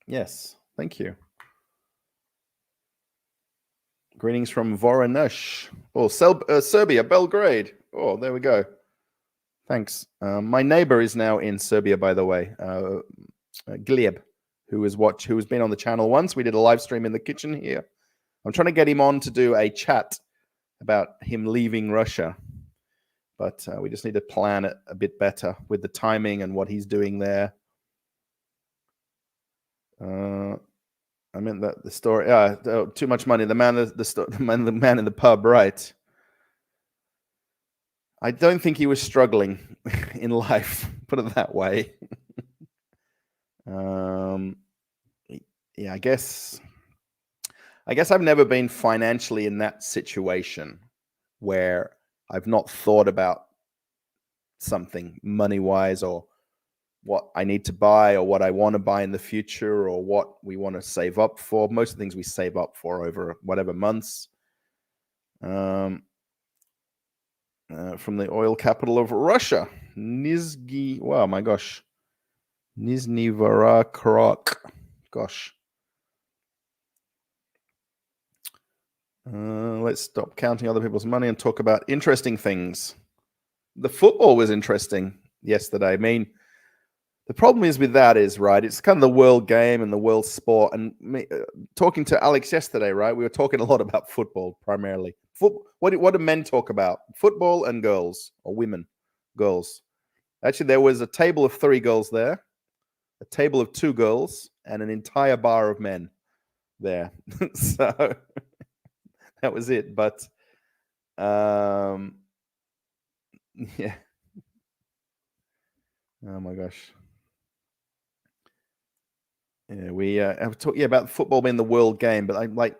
Yes, thank you. Greetings from Voronezh. Oh, Serbia, Belgrade. Oh, there we go. Thanks. My neighbor is now in Serbia, by the way. Gleb, who has been on the channel once. We did a live stream in the kitchen here. I'm trying to get him on to do a chat about him leaving Russia. But we just need to plan it a bit better with the timing and what he's doing there. I meant that the story. Too much money. The man in the pub, right? I don't think he was struggling in life. Put it that way. Yeah, I guess I've never been financially in that situation where I've not thought about something money-wise or what I need to buy or what I want to buy in the future or what we want to save up for. Most of the things we save up for over whatever months. From the oil capital of Russia, Nizhny. Wow, my gosh. Nizhny Novgorod. Gosh. Let's stop counting other people's money and talk about interesting things. The football was interesting yesterday. I mean, the problem is with that is, right, it's kind of the world game and the world sport. And talking to Alex yesterday, right, we were talking a lot about football primarily. What do men talk about? Football and girls, or women, girls. Actually, there was a table of 3 girls there, a table of 2 girls, and an entire bar of men there. So that was it. But yeah. Oh my gosh. Yeah, we have talked about football being the world game, but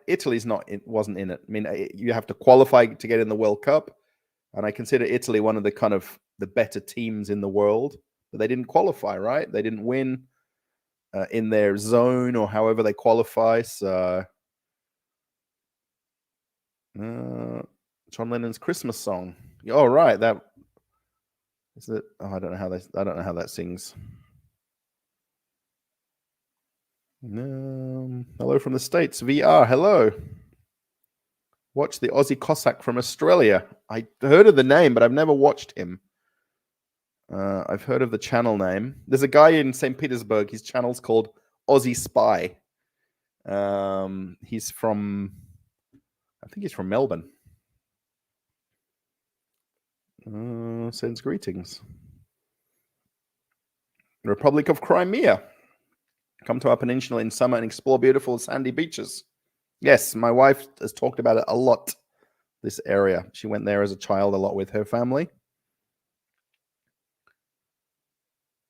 Italy's wasn't in it. I mean, you have to qualify to get in the World Cup, and I consider Italy one of the kind of the better teams in the world, but they didn't qualify, right? They didn't win in their zone or however they qualify. So, John Lennon's Christmas song. Oh, right, that is it. Oh, I don't know how that sings. Hello from the States. VR, hello. Watch the Aussie Cossack from Australia. I heard of the name, but I've never watched him. I've heard of the channel name. There's a guy in St. Petersburg. His channel's called Aussie Spy. He's from, I think he's from Melbourne. Sends greetings. Republic of Crimea. Come to our peninsula in summer and explore beautiful sandy beaches. Yes, my wife has talked about it a lot, this area. She went there as a child a lot with her family.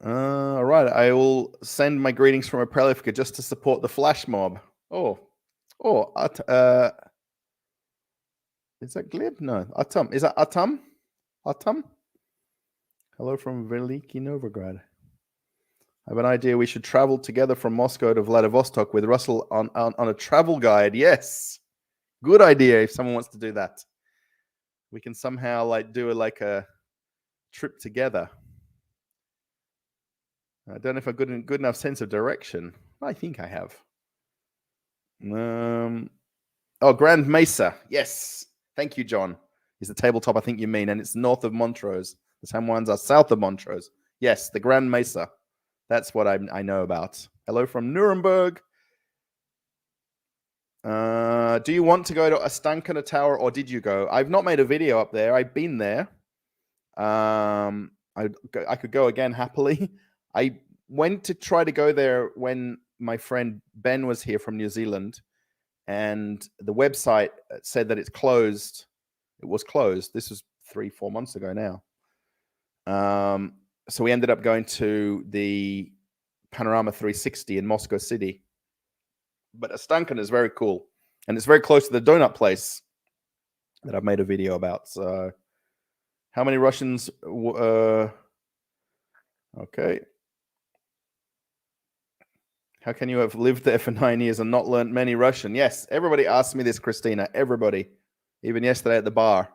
All right, I will send my greetings from a Prelivka just to support the flash mob. Oh, is that Glib? No, Atum. Is that Atum? Atum? Hello from Veliki Novograd. I have an idea we should travel together from Moscow to Vladivostok with Russell on a travel guide. Yes, good idea. If someone wants to do that, we can somehow like do a trip together. I don't know if I've got a good enough sense of direction. I think I have. Grand Mesa. Yes. Thank you, John. Is the tabletop I think you mean, and it's north of Montrose. The same ones are south of Montrose. Yes, the Grand Mesa. That's what I know about. Hello from Nuremberg. Do you want to go to Ostankina Tower, or did you go? I've not made a video up there. I've been there. I could go again happily. I went to try to go there when my friend Ben was here from New Zealand, and the website said that it's closed. It was closed. This was 3-4 months ago now. So we ended up going to the Panorama 360 in Moscow City. But Ostankina is very cool, and it's very close to the donut place that I've made a video about. So, how many Russians? Okay. How can you have lived there for 9 years and not learned many Russian? Yes, everybody asks me this, Christina. Everybody, even yesterday at the bar.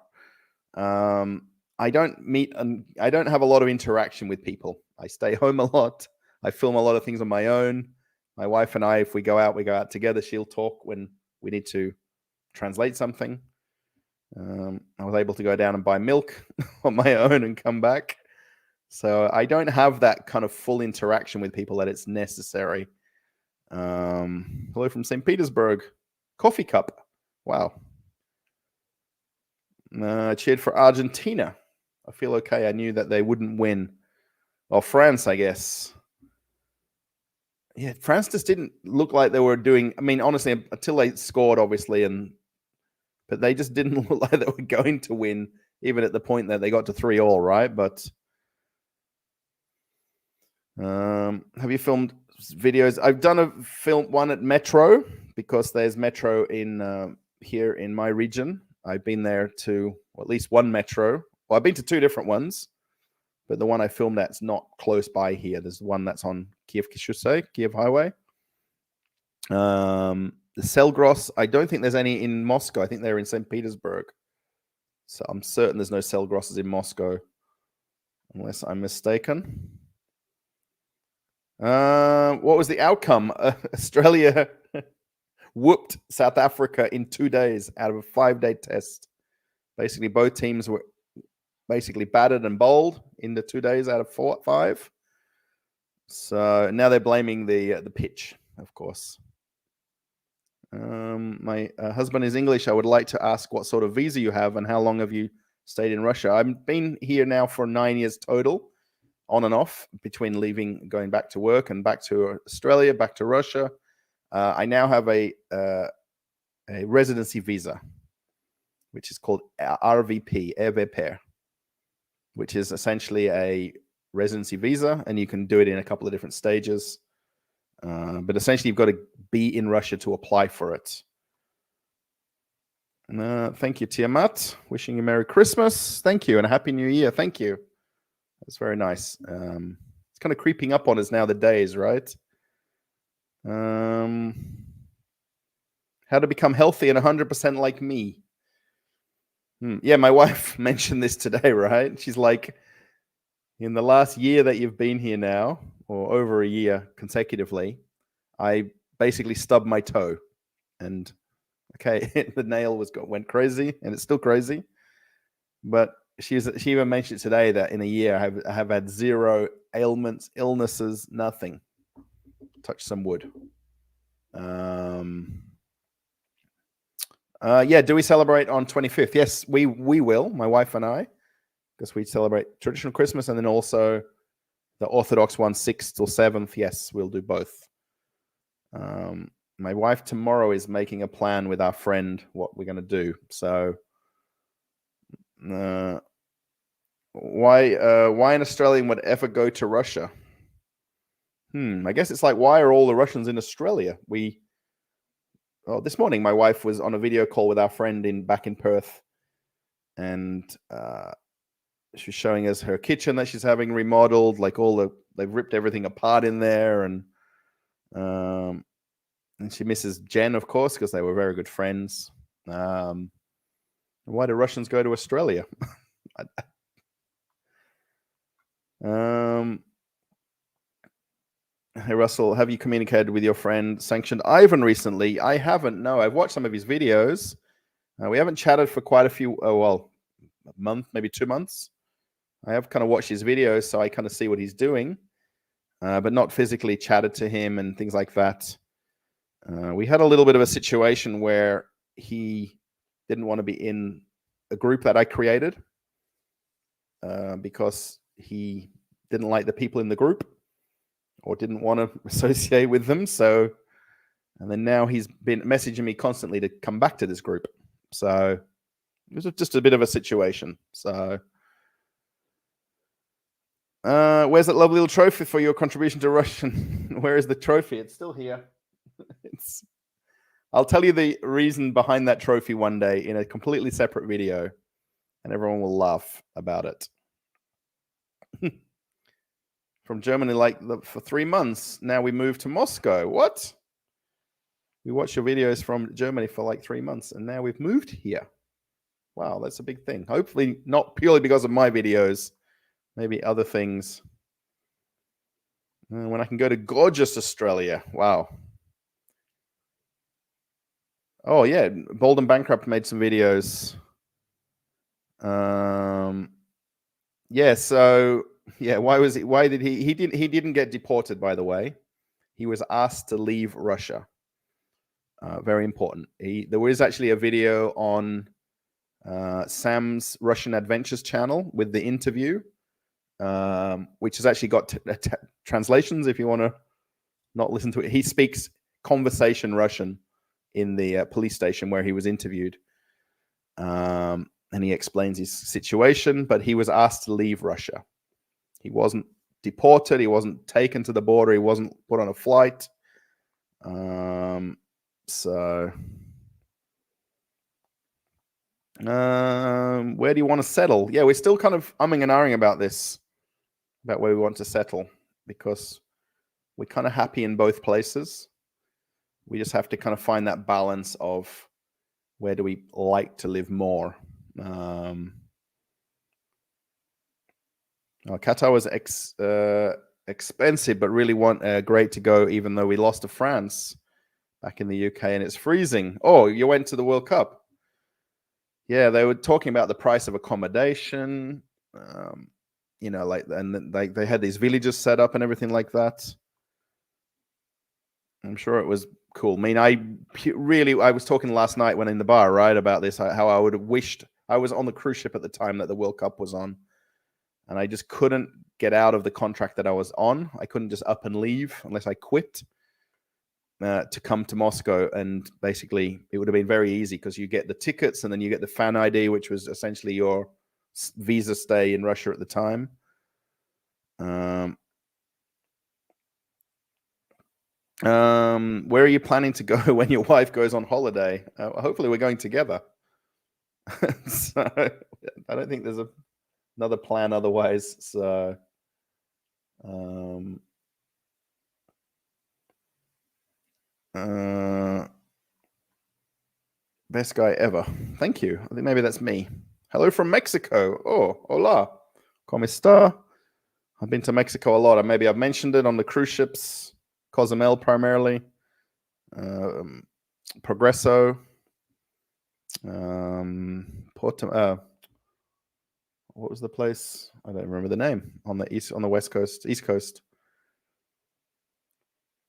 I don't have a lot of interaction with people. I stay home a lot. I film a lot of things on my own. My wife and I, if we go out together. She'll talk when we need to translate something. I was able to go down and buy milk on my own and come back. So I don't have that kind of full interaction with people that it's necessary. Hello from St. Petersburg. Coffee cup. Wow. Cheered for Argentina. I feel okay. I knew that they wouldn't win. Well, France, I guess. Yeah, France just didn't look like they were doing. I mean, honestly, until they scored, obviously, but they just didn't look like they were going to win, even at the point that they got to 3-3, right? But have you filmed videos? I've done a one at Metro, because there's Metro in here in my region. I've been there to at least one Metro. Well, I've been to 2 different ones, but the one I filmed at's not close by here. There's one that's on Kiev Highway. The Selgros, I don't think there's any in Moscow. I think they're in St. Petersburg. So I'm certain there's no Selgrosses in Moscow, unless I'm mistaken. What was the outcome? Australia whooped South Africa in 2 days out of a 5-day test. Basically, both teams were basically battered and bowled in the 2 days out of 5. So now they're blaming the pitch, of course. My husband is English. I would like to ask what sort of visa you have and how long have you stayed in Russia? I've been here now for 9 years total, on and off, between going back to work and back to Australia, back to Russia. I now have a residency visa, which is called RVP, RVP, which is essentially a residency visa, and you can do it in a couple of different stages. But essentially, you've got to be in Russia to apply for it. Thank you, Tiamat. Wishing you Merry Christmas. Thank you, and a Happy New Year. Thank you. That's very nice. It's kind of creeping up on us now, the days, right? How to become healthy and 100% like me. Yeah, my wife mentioned this today, right? She's like, in the last year that you've been here now, or over a year consecutively, I basically stubbed my toe, and okay, the nail went crazy, and it's still crazy. But she even mentioned today that in a year I have had 0 ailments, illnesses, nothing. Touch some wood. Yeah, do we celebrate on 25th? Yes, we will, my wife and I, because we celebrate traditional Christmas and then also the Orthodox one, 6th till 7th. Yes, we'll do both. My wife tomorrow is making a plan with our friend what we're going to do. So, why an Australian would ever go to Russia? I guess it's like, why are all the Russians in Australia? This morning my wife was on a video call with our friend back in Perth, and she's showing us her kitchen that she's having remodeled. Like they've ripped everything apart in there, and she misses Jen, of course, because they were very good friends. Why do Russians go to Australia? Hey, Russell, have you communicated with your friend Sanctioned Ivan recently? I haven't. No, I've watched some of his videos. We haven't chatted for quite a month, maybe 2 months. I have kind of watched his videos, so I kind of see what he's doing, but not physically chatted to him and things like that. We had a little bit of a situation where he didn't want to be in a group that I created because he didn't like the people in the group or didn't want to associate with them. And then now he's been messaging me constantly to come back to this group. So it was just a bit of a situation. So where's that lovely little trophy for your contribution to Russian? Where is the trophy? It's still here. I'll tell you the reason behind that trophy one day in a completely separate video, and everyone will laugh about it. From Germany, for 3 months. Now we moved to Moscow. What? We watched your videos from Germany for like 3 months, and now we've moved here. Wow, that's a big thing. Hopefully not purely because of my videos, maybe other things. When I can go to gorgeous Australia. Wow. Oh yeah, Bold and Bankrupt made some videos. Yeah, so yeah, why did he didn't get deported, by the way. He was asked to leave Russia. Very important. There was actually a video on Sam's Russian Adventures channel with the interview, which has actually got translations if you want to not listen to it. He speaks conversation Russian in the police station where he was interviewed. And he explains his situation, but he was asked to leave Russia. He wasn't deported. He wasn't taken to the border. He wasn't put on a flight. Where do you want to settle? Yeah, we're still kind of umming and ahhing about this, about where we want to settle, because we're kind of happy in both places. We just have to kind of find that balance of where do we like to live more. Qatar was expensive, but really great to go, even though we lost to France back in the UK and it's freezing. Oh, you went to the World Cup? Yeah, they were talking about the price of accommodation, and they had these villages set up and everything like that. I'm sure it was cool. I mean, I was talking last night when in the bar, right, about this, how I would have wished I was on the cruise ship at the time that the World Cup was on, and I just couldn't get out of the contract that I was on. I couldn't just up and leave unless I quit to come to Moscow. And basically, it would have been very easy because you get the tickets and then you get the fan ID, which was essentially your visa stay in Russia at the time. Where are you planning to go when your wife goes on holiday? Hopefully we're going together. So I don't think there's another plan otherwise. So best guy ever. Thank you. I think maybe that's me. Hello from Mexico. Oh, hola. ¿Cómo está? I've been to Mexico a lot. Maybe I've mentioned it on the cruise ships. Cozumel primarily. Progreso. Porto. What was the place? I don't remember the name. On the west coast, east coast.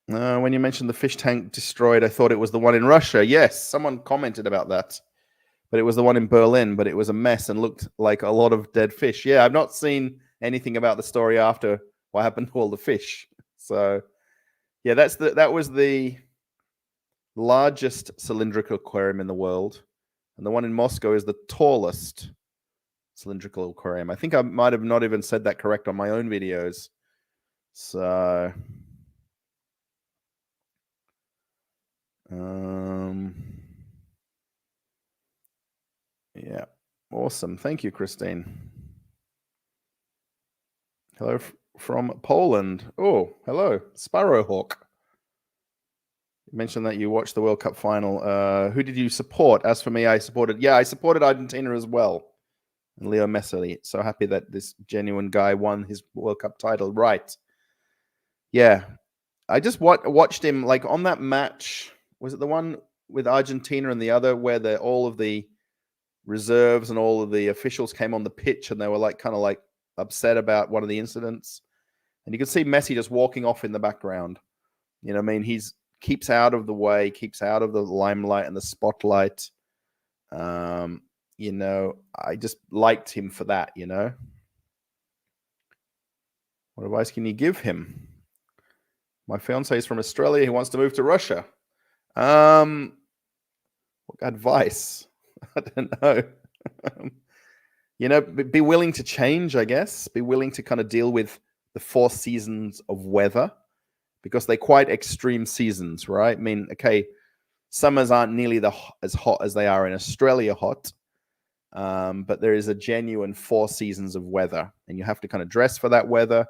When you mentioned the fish tank destroyed, I thought it was the one in Russia. Yes, someone commented about that, but it was the one in Berlin. But it was a mess and looked like a lot of dead fish. Yeah, I've not seen anything about the story after what happened to all the fish. So, yeah, that was the largest cylindrical aquarium in the world, and the one in Moscow is the tallest cylindrical aquarium. I think I might have not even said that correct on my own videos. So, yeah, awesome. Thank you, Christine. Hello from Poland. Oh, hello, Sparrowhawk. You mentioned that you watched the World Cup final. Who did you support? As for me, I supported Argentina as well. And Leo Messi. So happy that this genuine guy won his World Cup title. Right. Yeah. I just watched him like on that match. Was it the one with Argentina and the other where all of the reserves and all of the officials came on the pitch and they were like kind of like upset about one of the incidents? And you could see Messi just walking off in the background. You know what I mean? He's keeps out of the way, keeps out of the limelight and the spotlight. You know, I just liked him for that, you know. What advice can you give him? My fiance is from Australia. He wants to move to Russia. What advice? I don't know. You know, be willing to change, I guess. Be willing to kind of deal with the 4 seasons of weather because they're quite extreme seasons, right? I mean, okay, summers aren't nearly as hot as they are in Australia hot, but there is a genuine 4 seasons of weather, and you have to kind of dress for that weather.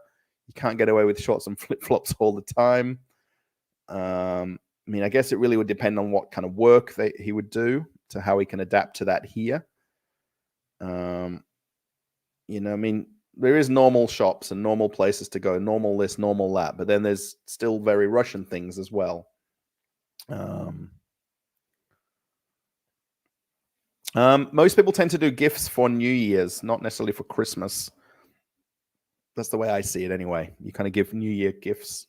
You can't get away with shorts and flip-flops all the time. I mean, I guess it really would depend on what kind of work he would do to how he can adapt to that here. You know, I mean, there is normal shops and normal places to go, normal this, normal that, but then there's still very Russian things as well. Most people tend to do gifts for New Year's, not necessarily for Christmas. That's the way I see it anyway. You kind of give New Year gifts.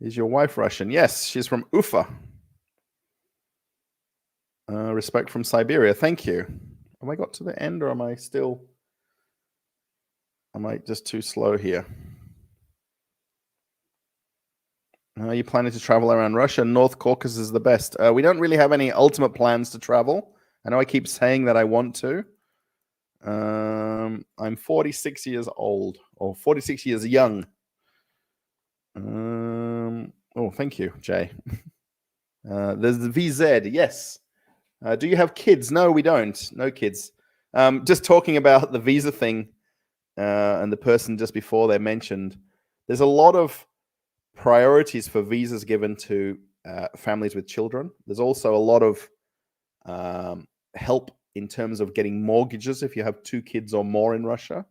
Is your wife Russian? Yes, she's from Ufa. Respect from Siberia. Thank you. Have I got to the end or am I just too slow here? Are you planning to travel around Russia? North Caucasus is the best. We don't really have any ultimate plans to travel. I know I keep saying that I want to. I'm 46 years old, or 46 years young. Oh, thank you, Jay. There's the VZ. Yes. Do you have kids? No, we don't. No kids. Just talking about the visa thing, and the person just before they mentioned, there's a lot of priorities for visas given to families with children. There's also a lot of help in terms of getting mortgages if you have 2 kids or more in Russia.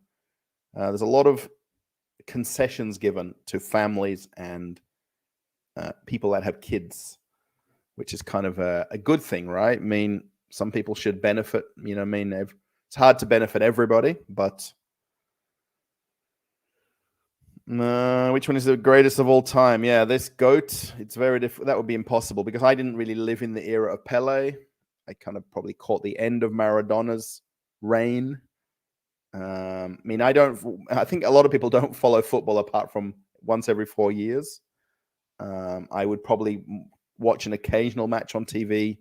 There's a lot of concessions given to families and people that have kids, which is kind of a good thing, right? I mean, some people should benefit, you know, I mean, it's hard to benefit everybody, but which one is the greatest of all time? Yeah, this GOAT, it's very difficult. That would be impossible because I didn't really live in the era of Pele. I kind of probably caught the end of Maradona's reign. I mean, I think a lot of people don't follow football apart from once every 4 years. I would probably watch an occasional match on TV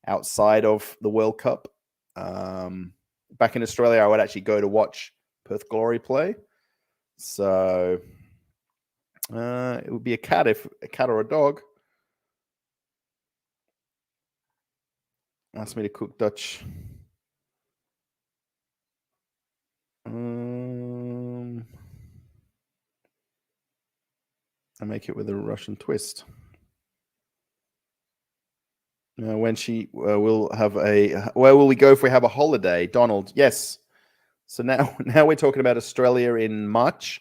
outside of the World Cup. Back in Australia, I would actually go to watch Perth Glory play. So it would be a cat or a dog asked me to cook Dutch. I make it with a Russian twist. When she will have where will we go if we have a holiday? Donald, yes. So now we're talking about Australia in March.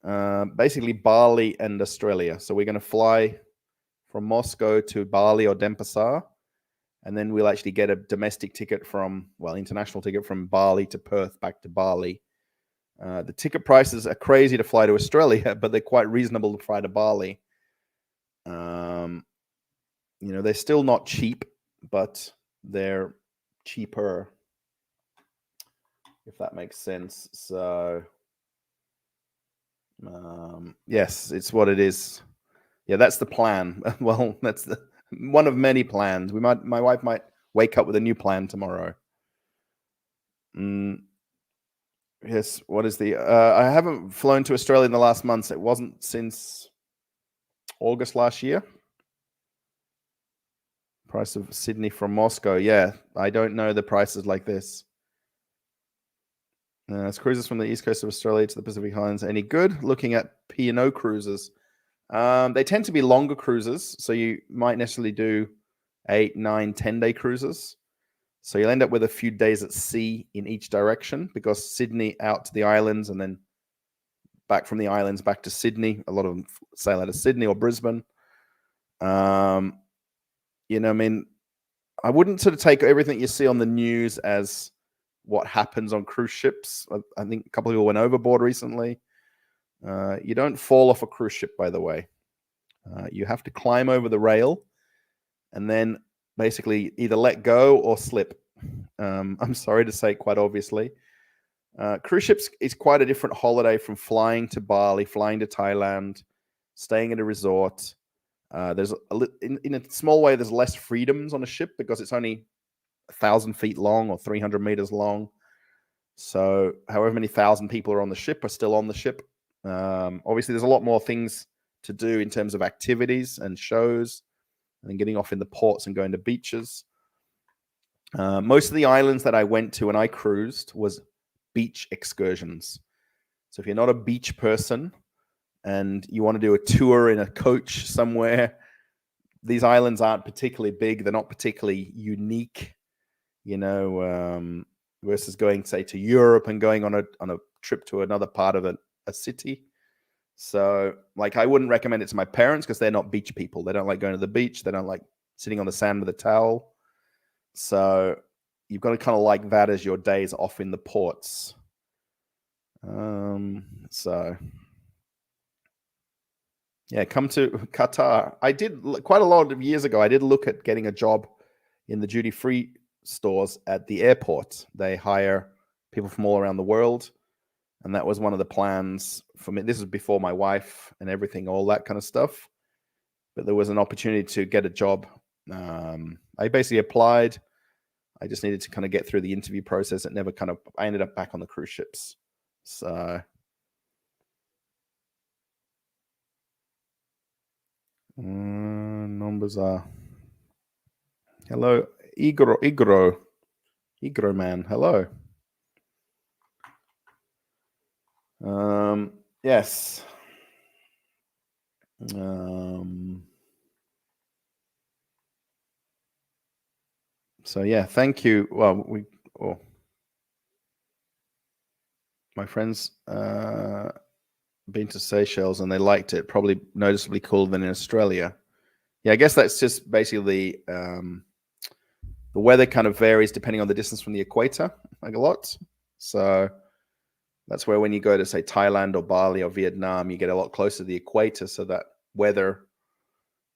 Basically Bali and Australia. So we're going to fly from Moscow to Bali or Denpasar, and then we'll actually get a domestic ticket international ticket from Bali to Perth back to Bali. The ticket prices are crazy to fly to Australia, but they're quite reasonable to fly to Bali. You know, they're still not cheap, but they're cheaper, if that makes sense. So Yes, it's what it is. Yeah, that's the plan. Well, that's one of many plans. My wife might wake up with a new plan tomorrow. Mm, yes, what is the? I haven't flown to Australia in the last months. It wasn't since August last year. Price of Sydney from Moscow. Yeah, I don't know the prices like this. It's cruises from the east coast of Australia to the Pacific Highlands. Any good? Looking at P&O cruises. They tend to be longer cruises, so you might necessarily do 8, 9, 10-day cruises. So you'll end up with a few days at sea in each direction, because Sydney out to the islands and then back from the islands back to Sydney. A lot of them sail out of Sydney or Brisbane. I mean, I wouldn't sort of take everything you see on the news as what happens on cruise ships. I think a couple of people went overboard recently. You don't fall off a cruise ship, by the way. You have to climb over the rail and then basically either let go or slip. I'm sorry to say, quite obviously. Cruise ships is quite a different holiday from flying to Bali, flying to Thailand, staying at a resort. There's in a small way, there's less freedoms on a ship because it's only 1,000 feet long or 300 meters long. So however many thousand people are on the ship are still on the ship. Obviously, there's a lot more things to do in terms of activities and shows, and then getting off in the ports and going to beaches. Most of the islands that I went to when I cruised was beach excursions. So if you're not a beach person and you want to do a tour in a coach somewhere, these islands aren't particularly big. They're not particularly unique, versus going, say, to Europe and going on a trip to another part of a city. So, like, I wouldn't recommend it to my parents because they're not beach people. They don't like going to the beach. They don't like sitting on the sand with a towel. So you've got to kind of like that as your days off in the ports. So yeah, come to Qatar. I did quite a lot of years ago. I did look at getting a job in the duty-free stores at the airport. They hire people from all around the world, and that was one of the plans for me. This is before my wife and everything, all that kind of stuff. But there was an opportunity to get a job. I basically applied. I just needed to kind of get through the interview process. I ended up back on the cruise ships. So numbers are. Hello, Igro man. Hello. Yes. So yeah, thank you. Well, my friends been to Seychelles and they liked it. Probably noticeably cooler than in Australia. Yeah, I guess that's just basically the weather kind of varies depending on the distance from the equator, like a lot. So that's where when you go to, say, Thailand or Bali or Vietnam, you get a lot closer to the equator, so that weather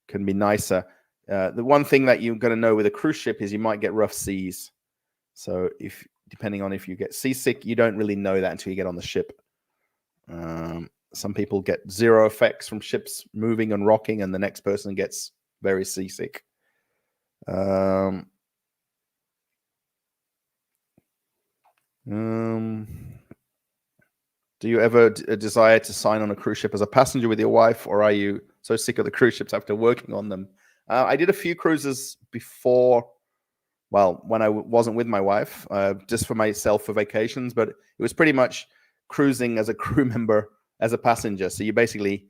can be nicer. The one thing that you're going to know with a cruise ship is you might get rough seas. So depending on if you get seasick, you don't really know that until you get on the ship. Some people get zero effects from ships moving and rocking, and the next person gets very seasick. Do you ever desire to sign on a cruise ship as a passenger with your wife, or are you so sick of the cruise ships after working on them? I did a few cruises before, well, when I wasn't with my wife, just for myself for vacations, but it was pretty much cruising as a crew member, as a passenger. So you basically,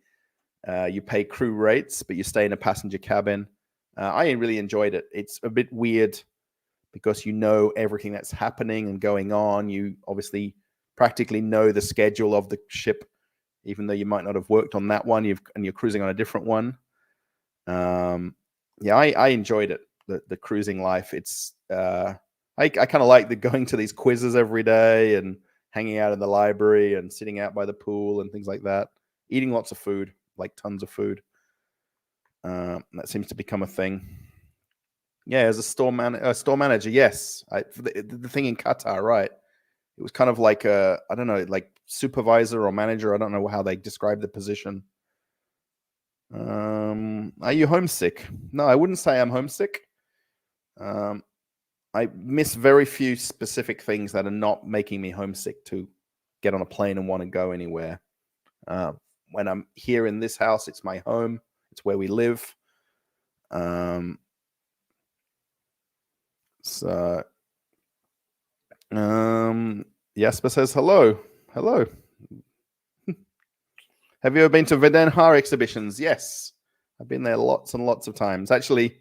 you pay crew rates, but you stay in a passenger cabin. I really enjoyed it. It's a bit weird because you know everything that's happening and going on. You obviously practically know the schedule of the ship, even though you might not have worked on that one. And you're cruising on a different one. Yeah, I enjoyed it. The cruising life. It's I kind of like the going to these quizzes every day and hanging out in the library and sitting out by the pool and things like that. Eating lots of food, like tons of food. That seems to become a thing. Yeah, as a store manager, yes. The thing in Qatar, right? It was kind of like I don't know, like supervisor or manager. I don't know how they describe the position. Are you homesick? No, I wouldn't say I'm homesick. I miss very few specific things that are not making me homesick to get on a plane and want to go anywhere. When I'm here in this house, it's my home. It's where we live. Jasper says hello. Hello. Have you ever been to Vedenha exhibitions? Yes. I've been there lots and lots of times. Actually,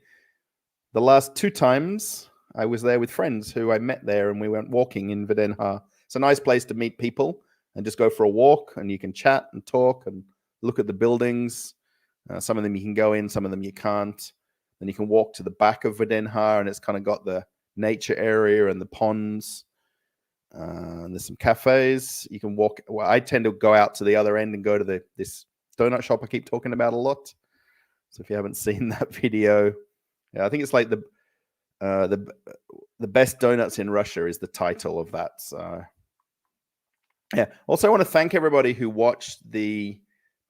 the last 2 times I was there with friends who I met there, and we went walking in Vedenha. It's a nice place to meet people and just go for a walk, and you can chat and talk and look at the buildings. Some of them you can go in, some of them you can't. Then you can walk to the back of Vedenha, and it's kind of got the nature area and the ponds. And there's some cafes. You can walk. Well, I tend to go out to the other end and go to this donut shop I keep talking about a lot. So if you haven't seen that video, yeah, I think it's like the best donuts in Russia is the title of that. So yeah. Also, I want to thank everybody who watched the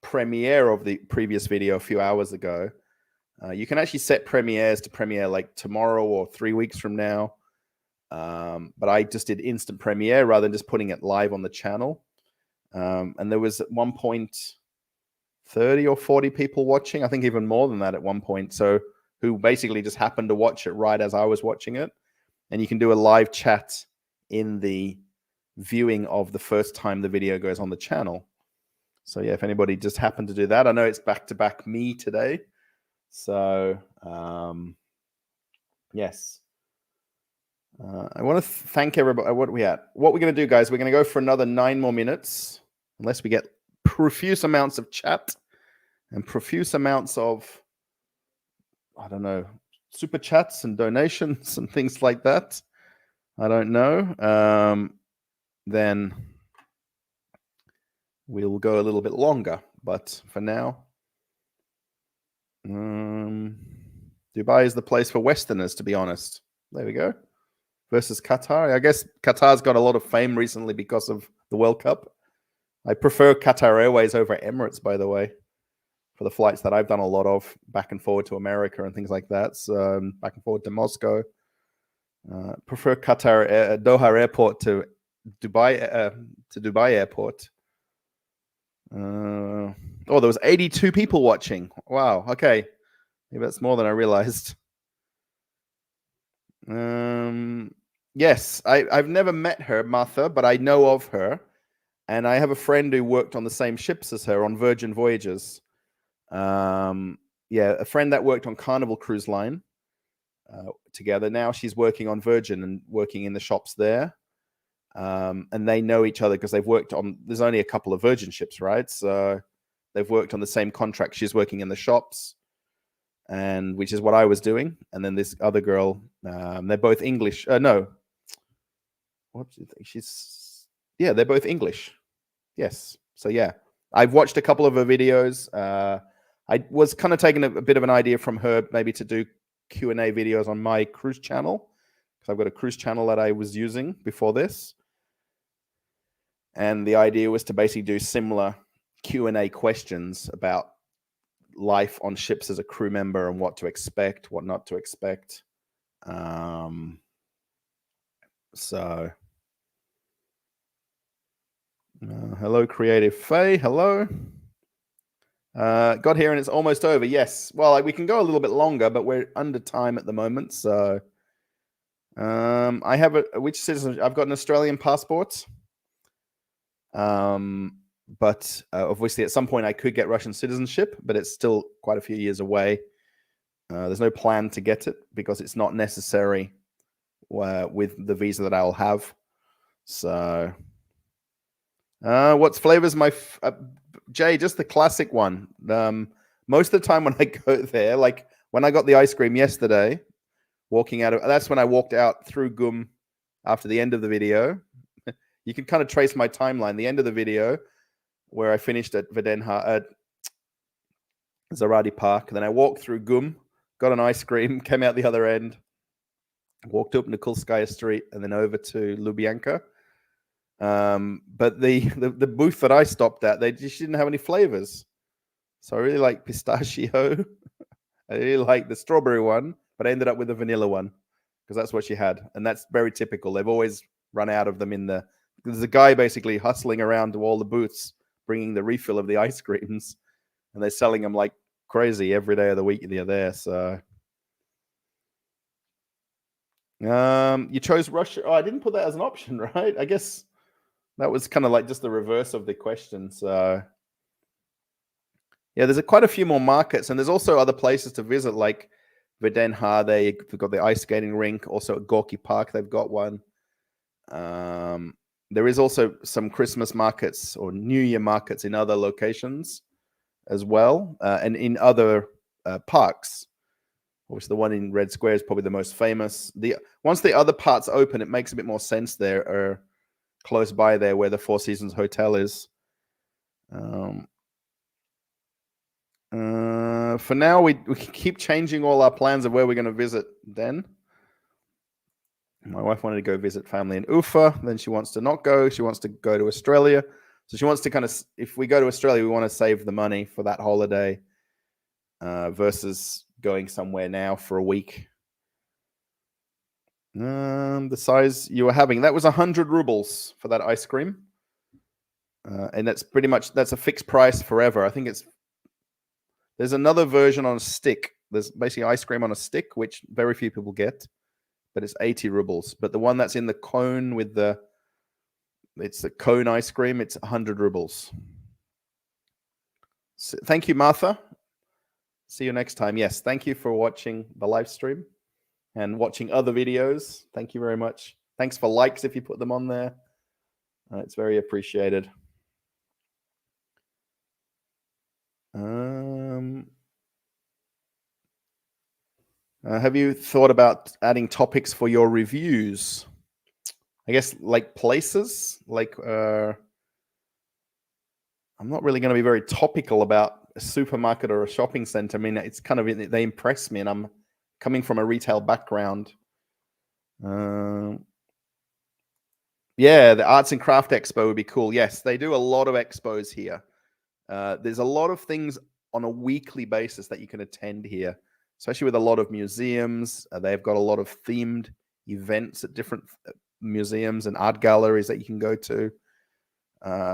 premiere of the previous video a few hours ago. You can actually set premieres to premiere like tomorrow or 3 weeks from now. But I just did instant premiere rather than just putting it live on the channel. And there was at one point 30 or 40 people watching, I think even more than that at one point. So who basically just happened to watch it right as I was watching it. And you can do a live chat in the viewing of the first time the video goes on the channel. So yeah, if anybody just happened to do that, I know it's back-to-back me today. So yes. I want to thank everybody. What are we at? What we're going to do, guys, we're going to go for another 9 more minutes, unless we get profuse amounts of chat and profuse amounts of, I don't know, super chats and donations and things like that. I don't know. Then we'll go a little bit longer. But for now, Dubai is the place for Westerners, to be honest. There we go. Versus Qatar. I guess Qatar's got a lot of fame recently because of the World Cup. I prefer Qatar Airways over Emirates, by the way, for the flights that I've done a lot of back and forward to America and things like that. So back and forward to Moscow. Prefer Qatar Doha Airport to Dubai Airport. Oh, there was 82 people watching. Wow. Okay, maybe that's more than I realized. Yes, I've never met her, Martha, but I know of her. And I have a friend who worked on the same ships as her on Virgin Voyages. Yeah, a friend that worked on Carnival Cruise Line together. Now she's working on Virgin and working in the shops there. And they know each other because they've worked on, there's only a couple of Virgin ships, right? So they've worked on the same contract. She's working in the shops, and which is what I was doing. And then this other girl, they're both English. No, what do you think? Yeah, they're both English. Yes. So yeah, I've watched a couple of her videos. I was kind of taking a bit of an idea from her, maybe to do Q&A videos on my cruise channel, because I've got a cruise channel that I was using before this. And the idea was to basically do similar Q&A questions about life on ships as a crew member and what to expect, what not to expect. Hello, Creative Faye. Hello. Got here and it's almost over. Yes. Well, we can go a little bit longer, but we're under time at the moment. So I have which citizen? I've got an Australian passport. But obviously at some point I could get Russian citizenship, but it's still quite a few years away. There's no plan to get it because it's not necessary with the visa that I'll have. So what flavors my Jay? Just the classic one. Most of the time when I go there, like when I got the ice cream yesterday, walking out of, that's when I walked out through GUM after the end of the video. You can kind of trace my timeline. The end of the video where I finished at Vedenha at Zaradi Park. Then I walked through GUM, got an ice cream, came out the other end, walked up Nikolskaya Street, and then over to Lubyanka. But the booth that I stopped at, they just didn't have any flavors. So I really like pistachio. I really like the strawberry one, but I ended up with the vanilla one because that's what she had. And that's very typical. They've always run out of them there's a guy basically hustling around to all the booths, bringing the refill of the ice creams, and they're selling them like crazy every day of the week they're there. So you chose Russia. Oh, I didn't put that as an option, right? I guess that was kind of like just the reverse of the question. So yeah, there's quite a few more markets, and there's also other places to visit, like Vedenha. They've got the ice skating rink. Also at Gorky Park, they've got one. There is also some Christmas markets or New Year markets in other locations as well, and in other parks. Obviously, the one in Red Square is probably the most famous. Once the other parts open, it makes a bit more sense there, or close by there where the Four Seasons Hotel is. For now, we keep changing all our plans of where we're going to visit then. My wife wanted to go visit family in Ufa. Then she wants to not go. She wants to go to Australia. So she wants to kind of, if we go to Australia, we want to save the money for that holiday versus going somewhere now for a week. The size you were having, that was 100 rubles for that ice cream. And that's pretty much, that's a fixed price forever. I think there's another version on a stick. There's basically ice cream on a stick, which very few people get, but it's 80 rubles. But the one that's in the cone it's the cone ice cream, it's 100 rubles. So, thank you, Martha. See you next time. Yes, thank you for watching the live stream and watching other videos. Thank you very much. Thanks for likes if you put them on there. It's very appreciated. Have you thought about adding topics for your reviews? I guess like places, like I'm not really going to be very topical about a supermarket or a shopping center. I mean, it's kind of, they impress me, and I'm coming from a retail background. Yeah, the Arts and Craft Expo would be cool. Yes, they do a lot of expos here. There's a lot of things on a weekly basis that you can attend here, especially with a lot of museums. They've got a lot of themed events at different museums and art galleries that you can go to.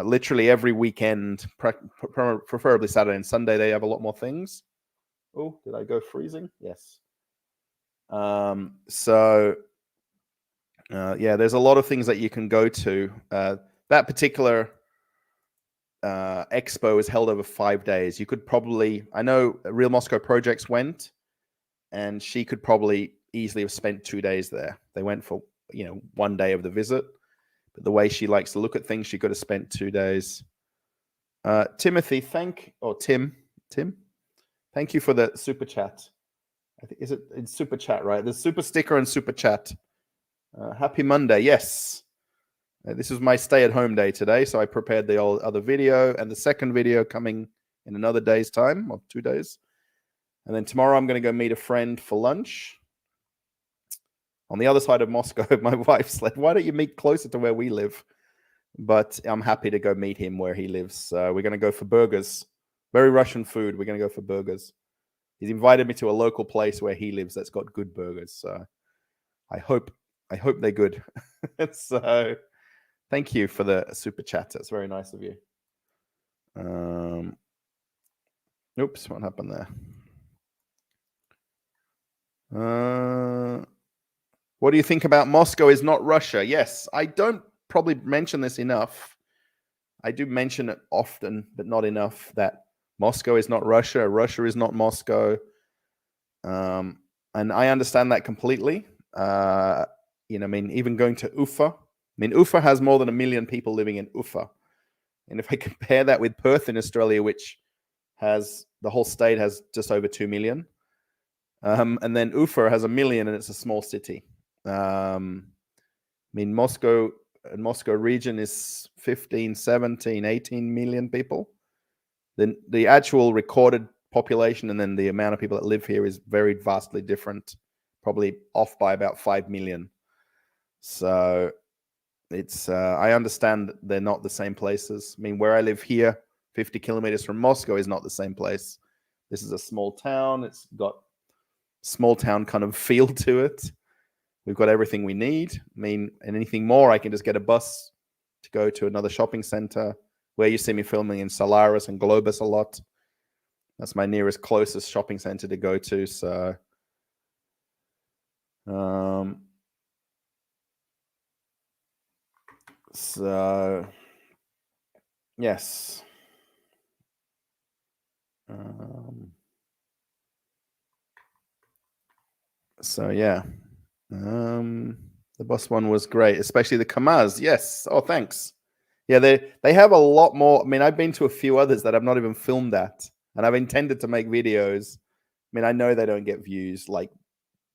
Literally every weekend, preferably Saturday and Sunday, they have a lot more things. Oh, did I go freezing? Yes. Yeah, there's a lot of things that you can go to. That particular expo is held over 5 days. You could probably, I know Real Moscow Projects went, and she could probably easily have spent 2 days there. They went for 1 day of the visit, but the way she likes to look at things, she could have spent 2 days. Timothy, Tim, thank you for the super chat. I think it's super chat, right? There's super sticker and super chat. Happy Monday. Yes. This is my stay-at-home day today, so I prepared the other video and the second video coming in another day's time, or 2 days. And then tomorrow I'm going to go meet a friend for lunch on the other side of Moscow. My wife said, why don't you meet closer to where we live? But I'm happy to go meet him where he lives. We're going to go for burgers. Very Russian food. We're going to go for burgers. He's invited me to a local place where he lives that's got good burgers. So I hope they're good. So thank you for the super chat. That's very nice of you. Oops, what happened there? What do you think about Moscow is not Russia? Yes, I don't probably mention this enough. I do mention it often, but not enough, that Moscow is not Russia. Russia is not Moscow. And I understand that completely. I mean, even going to Ufa. I mean, Ufa has more than 1 million people living in Ufa. And if I compare that with Perth in Australia, which has, the whole state has just over 2 million. And then Ufa has 1 million, and it's a small city. I mean, Moscow region is 15, 17, 18 million people. Then the actual recorded population and then the amount of people that live here is very vastly different, probably off by about 5 million. So it's I understand they're not the same places. I mean, where I live here, 50 kilometers from Moscow, is not the same place. This is a small town. It's got small town kind of feel to it. We've got everything we need. I mean, and anything more, I can just get a bus to go to another shopping center. Where you see me filming in Solaris and Globus a lot, that's my nearest closest shopping center to go to. So yes. So yeah. The bus one was great, especially the Kamaz. Yes. Oh, thanks. Yeah, they have a lot more. I mean, I've been to a few others that I've not even filmed at, and I've intended to make videos. I mean, I know they don't get views like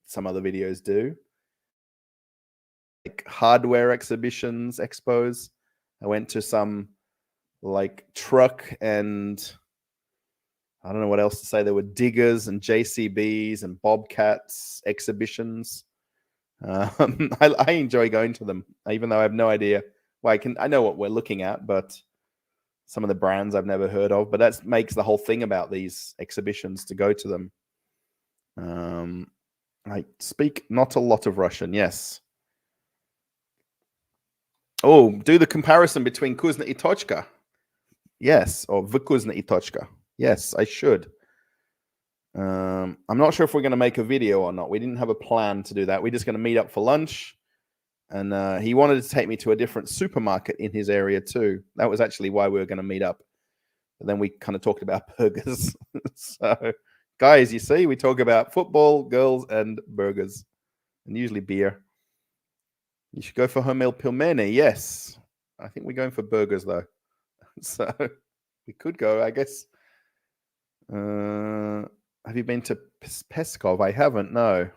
some other videos do. Like hardware exhibitions, expos. I went to some like truck and I don't know what else to say. There were diggers and JCBs and Bobcats exhibitions. I enjoy going to them, even though I have no idea. Well, I know what we're looking at, but some of the brands I've never heard of. But that makes the whole thing about these exhibitions to go to them. I speak not a lot of Russian. Yes. Oh, do the comparison between Kuzna и Точка. Yes, or Vkuzna и Точка. Yes, I should. I'm not sure if we're going to make a video or not. We didn't have a plan to do that. We're just going to meet up for lunch. And he wanted to take me to a different supermarket in his area too. That was actually why we were going to meet up. But then we kind of talked about burgers. So, guys, you see, we talk about football, girls, and burgers, and usually beer. You should go for homemade pilmeni. Yes. I think we're going for burgers, though. So, we could go, I guess. Have you been to Peskov? I haven't, no.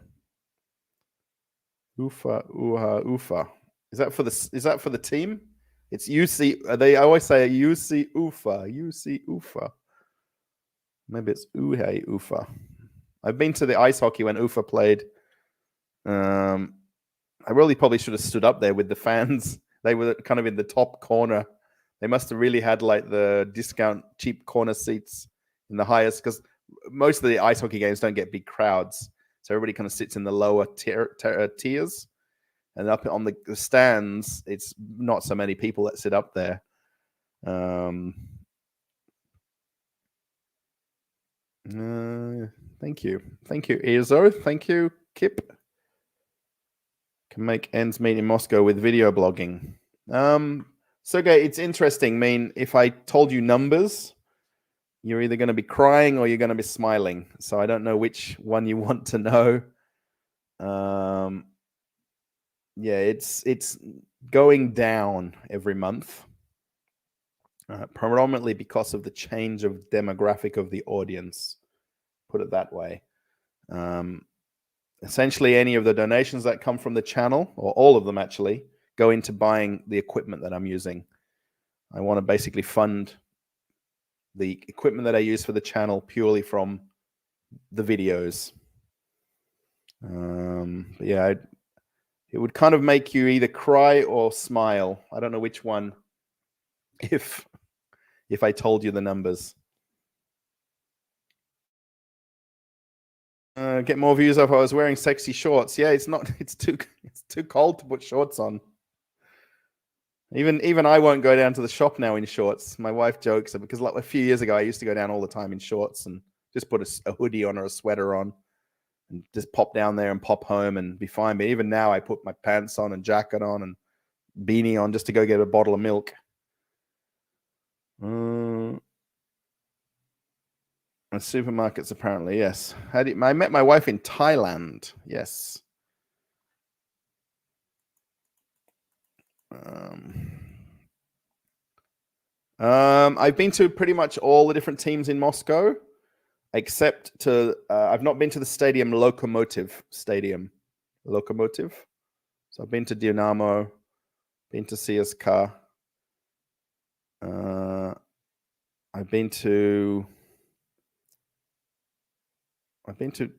Ufa, Ufa. Is that for the team? It's UC. They always say UC Ufa, UC Ufa. Maybe it's Uhe Ufa. I've been to the ice hockey when Ufa played. I really probably should have stood up there with the fans. They were kind of in the top corner. They must have really had like the discount cheap corner seats in the highest, because most of the ice hockey games don't get big crowds. So everybody kind of sits in the lower tiers. And up on the stands, it's not so many people that sit up there. Thank you. Thank you, Ezo. Thank you, Kip. Can make ends meet in Moscow with video blogging. Sergey, it's interesting. I mean, if I told you numbers, you're either going to be crying or you're going to be smiling. So I don't know which one you want to know. Yeah, it's going down every month, predominantly because of the change of demographic of the audience. Put it that way. Essentially, any of the donations that come from the channel, or all of them actually, go into buying the equipment that I'm using. I want to basically fund the equipment that I use for the channel purely from the videos. But yeah, it would kind of make you either cry or smile. I don't know which one. If I told you the numbers, get more views if I was wearing sexy shorts. Yeah, it's not. It's too cold to put shorts on. Even I won't go down to the shop now in shorts. My wife jokes because like a few years ago, I used to go down all the time in shorts and just put a hoodie on or a sweater on and just pop down there and pop home and be fine. But even now, I put my pants on and jacket on and beanie on just to go get a bottle of milk. Supermarkets, apparently, yes. I met my wife in Thailand. Yes. I've been to pretty much all the different teams in Moscow, except to I've not been to the stadium Lokomotiv Stadium. Lokomotiv. So I've been to Dynamo, been to CSKA. I've been to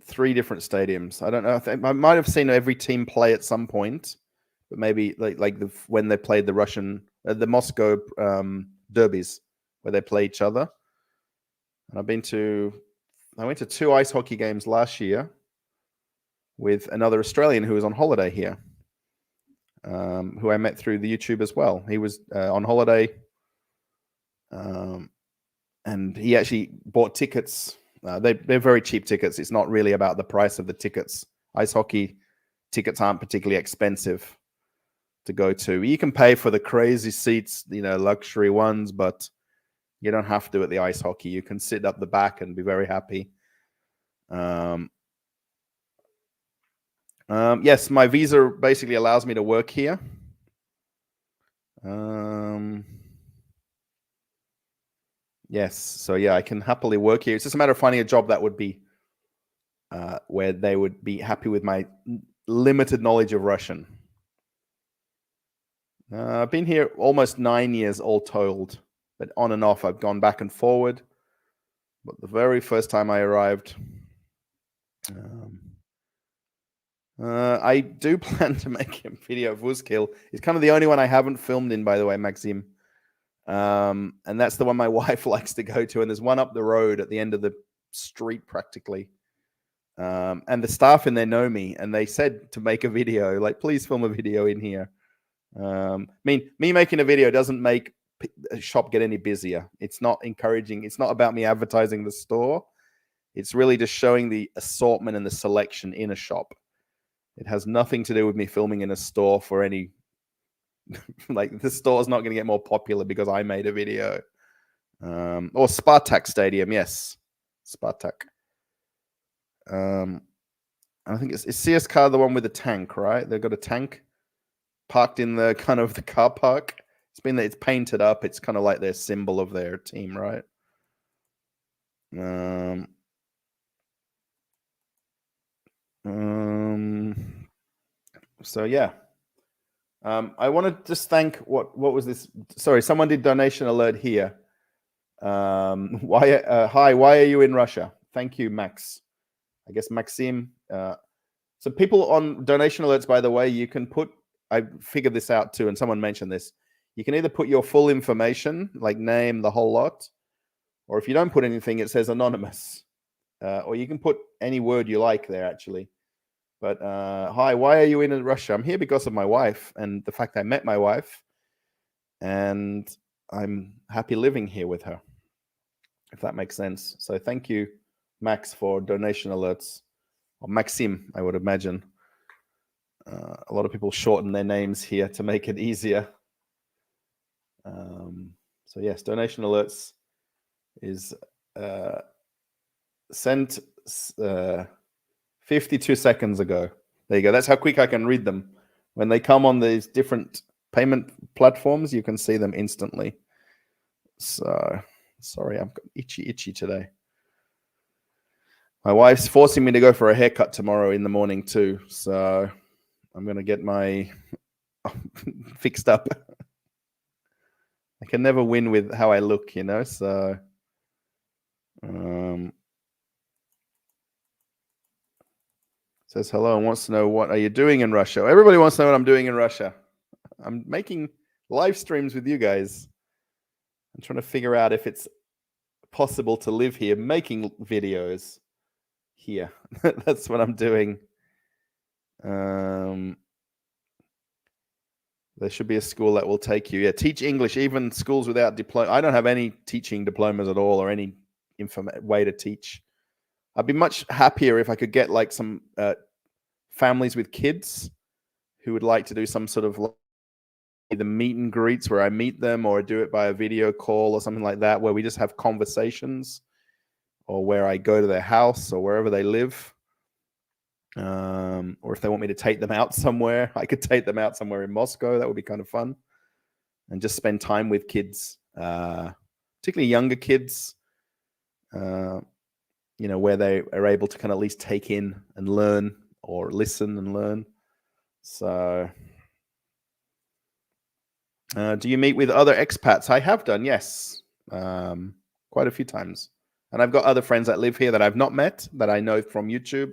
3 different stadiums. I don't know. I might have seen every team play at some point, but maybe when they played the Russian, the Moscow derbies, where they play each other. And I went to 2 ice hockey games last year with another Australian who was on holiday here, who I met through the YouTube as well. He was on holiday, and he actually bought tickets. They're very cheap tickets. It's not really about the price of the tickets. Ice hockey tickets aren't particularly expensive to go to. You can pay for the crazy seats, luxury ones, but you don't have to at the ice hockey. You can sit up the back and be very happy. Yes, my visa basically allows me to work here. Yes, so yeah, I can happily work here. It's just a matter of finding a job that would be where they would be happy with my limited knowledge of Russian. I've been here almost 9 years all told, but on and off I've gone back and forward. But the very first time I arrived, I do plan to make a video of Vuzkil. It's kind of the only one I haven't filmed in, by the way, Maxim. And that's the one my wife likes to go to. And there's one up the road at the end of the street, practically. And the staff in there know me, and they said to make a video, like, please film a video in here. Me making a video doesn't make a shop get any busier. It's not encouraging. It's not about me advertising the store. It's really just showing the assortment and the selection in a shop. It has nothing to do with me filming in a store for any, like, the store's not going to get more popular because I made a video. Or Spartak Stadium, yes. Spartak. I think it's CSKA, the one with the tank, right? They've got a tank parked in the kind of the car park. It's painted up. It's kind of like their symbol of their team, right? So yeah. I want to just thank what was this? Sorry, someone did donation alert here. Hi, why are you in Russia? Thank you, Max. I guess Maxim. So people on donation alerts, by the way, you can put, I figured this out too, and someone mentioned this. You can either put your full information, like name, the whole lot, or if you don't put anything, it says anonymous. Or you can put any word you like there, actually. But hi, why are you in Russia? I'm here because of my wife and the fact I met my wife, and I'm happy living here with her, if that makes sense. So thank you, Max, for donation alerts. Or Maxim, I would imagine. A lot of people shorten their names here to make it easier. So yes, donation alerts is sent 52 seconds ago. There you go. That's how quick I can read them. When they come on these different payment platforms, you can see them instantly. So, sorry, I'm itchy today. My wife's forcing me to go for a haircut tomorrow in the morning too. So I'm going to get my fixed up. I can never win with how I look, so says hello and wants to know, what are you doing in Russia? Everybody wants to know what I'm doing in Russia. I'm making live streams with you guys. I'm trying to figure out if it's possible to live here making videos here. That's what I'm doing. There should be a school that will take you. Yeah, teach English, even schools without diploma. I don't have any teaching diplomas at all or any way to teach. I'd be much happier if I could get like some families with kids who would like to do some sort of either meet and greets where I meet them, or do it by a video call or something like that, where we just have conversations, or where I go to their house or wherever they live. Or if they want me to take them out somewhere, I could take them out somewhere in Moscow. That would be kind of fun. And just spend time with kids, particularly younger kids, where they are able to kind of at least take in and learn, or listen and learn. So, do you meet with other expats? I have done, yes, quite a few times. And I've got other friends that live here that I've not met, that I know from YouTube.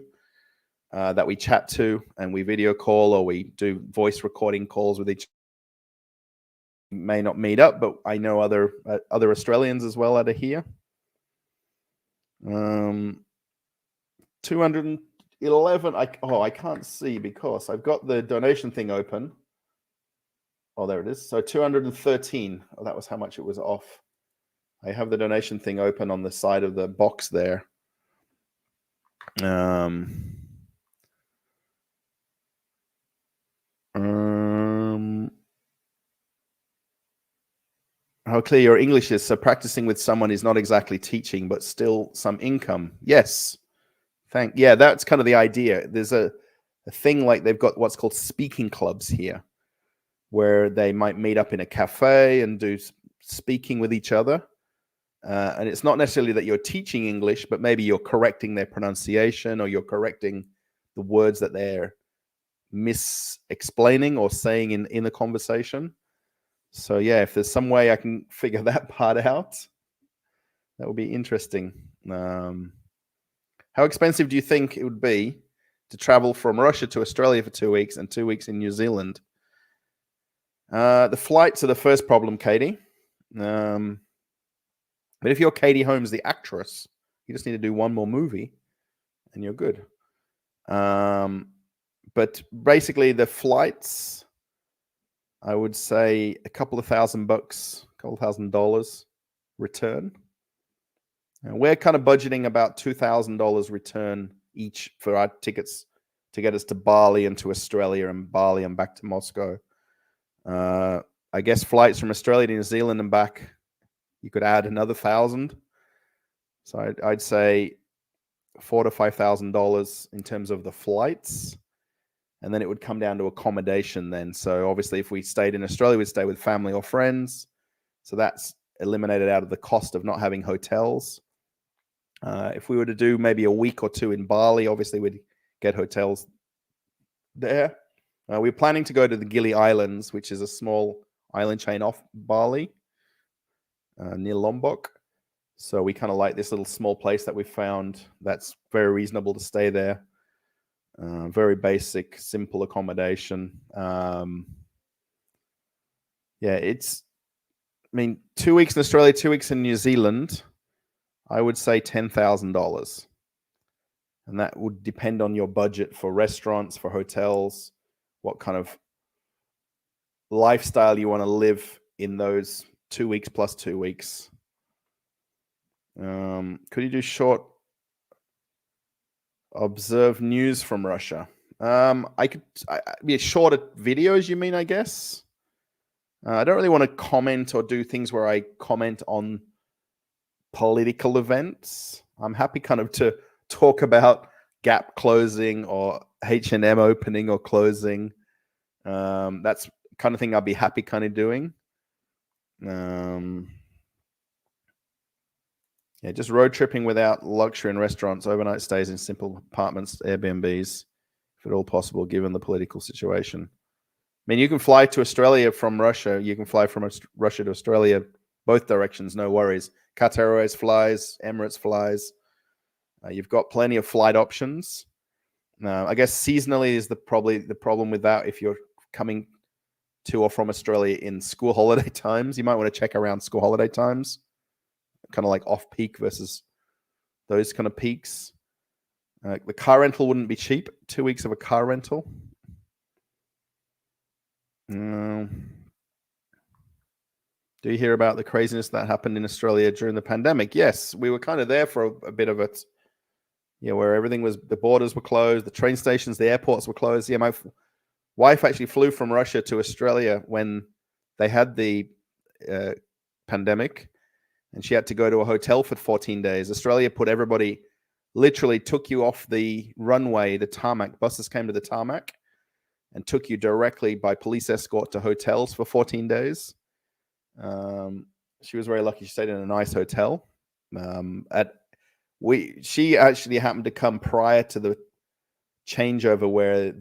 that we chat to, and we video call or we do voice recording calls with each. May not meet up, but I know other Australians as well that are here. 211. I can't see because I've got the donation thing open. Oh, there it is. So 213. Oh, that was how much it was off. I have the donation thing open on the side of the box there. How clear your English is. So practicing with someone is not exactly teaching, but still some income. Yes. Yeah, that's kind of the idea. There's a thing like they've got what's called speaking clubs here, where they might meet up in a cafe and do speaking with each other. And it's not necessarily that you're teaching English, but maybe you're correcting their pronunciation or you're correcting the words that they're mis-explaining or saying in the conversation. So yeah, if there's some way I can figure that part out, that would be interesting. How expensive do you think it would be to travel from Russia to Australia for 2 weeks and 2 weeks in New Zealand? The flights are the first problem, Katie. But if you're Katie Holmes, the actress, you just need to do one more movie and you're good. But basically the flights, I would say a couple of $1,000, $2,000 return. And we're kind of budgeting about $2,000 return each for our tickets to get us to Bali and to Australia, and Bali and back to Moscow. I guess flights from Australia to New Zealand and back, you could add another $1,000. So I'd say $4,000 to $5,000 in terms of the flights. And then it would come down to accommodation then. So obviously if we stayed in Australia, we'd stay with family or friends. So that's eliminated out of the cost of not having hotels. If we were to do maybe a week or two in Bali, obviously we'd get hotels there. We're planning to go to the Gili Islands, which is a small island chain off Bali, near Lombok. So we kind of like this little small place that we found that's very reasonable to stay there. Very basic, simple accommodation. Yeah, 2 weeks in Australia, 2 weeks in New Zealand, I would say $10,000. And that would depend on your budget for restaurants, for hotels, what kind of lifestyle you want to live in those 2 weeks plus 2 weeks. Could you do short observe news from Russia? I could be shorter videos, you mean, I guess? I don't really want to comment or do things where I comment on political events. I'm happy kind of to talk about Gap closing or H&M opening or closing. That's kind of thing I'd be happy kind of doing. Yeah, just road tripping without luxury in restaurants, overnight stays in simple apartments, Airbnbs, if at all possible, given the political situation. I mean, you can fly to Australia from Russia. You can fly from Russia to Australia, both directions, no worries. Qatar Airways flies, Emirates flies. You've got plenty of flight options. I guess seasonally is probably the problem with that. If you're coming to or from Australia in school holiday times, you might want to check around school holiday times, kind of like off-peak versus those kind of peaks. The car rental wouldn't be cheap. 2 weeks of a car rental. Do you hear about the craziness that happened in Australia during the pandemic? Yes, we were kind of there for a bit of it. Yeah, where everything was, the borders were closed, the train stations, the airports were closed. Yeah, my wife actually flew from Russia to Australia when they had the pandemic, and she had to go to a hotel for 14 days. Australia put everybody, literally took you off the runway, the tarmac. Buses came to the tarmac and took you directly by police escort to hotels for 14 days. She was very lucky. She stayed in a nice hotel. She actually happened to come prior to the changeover where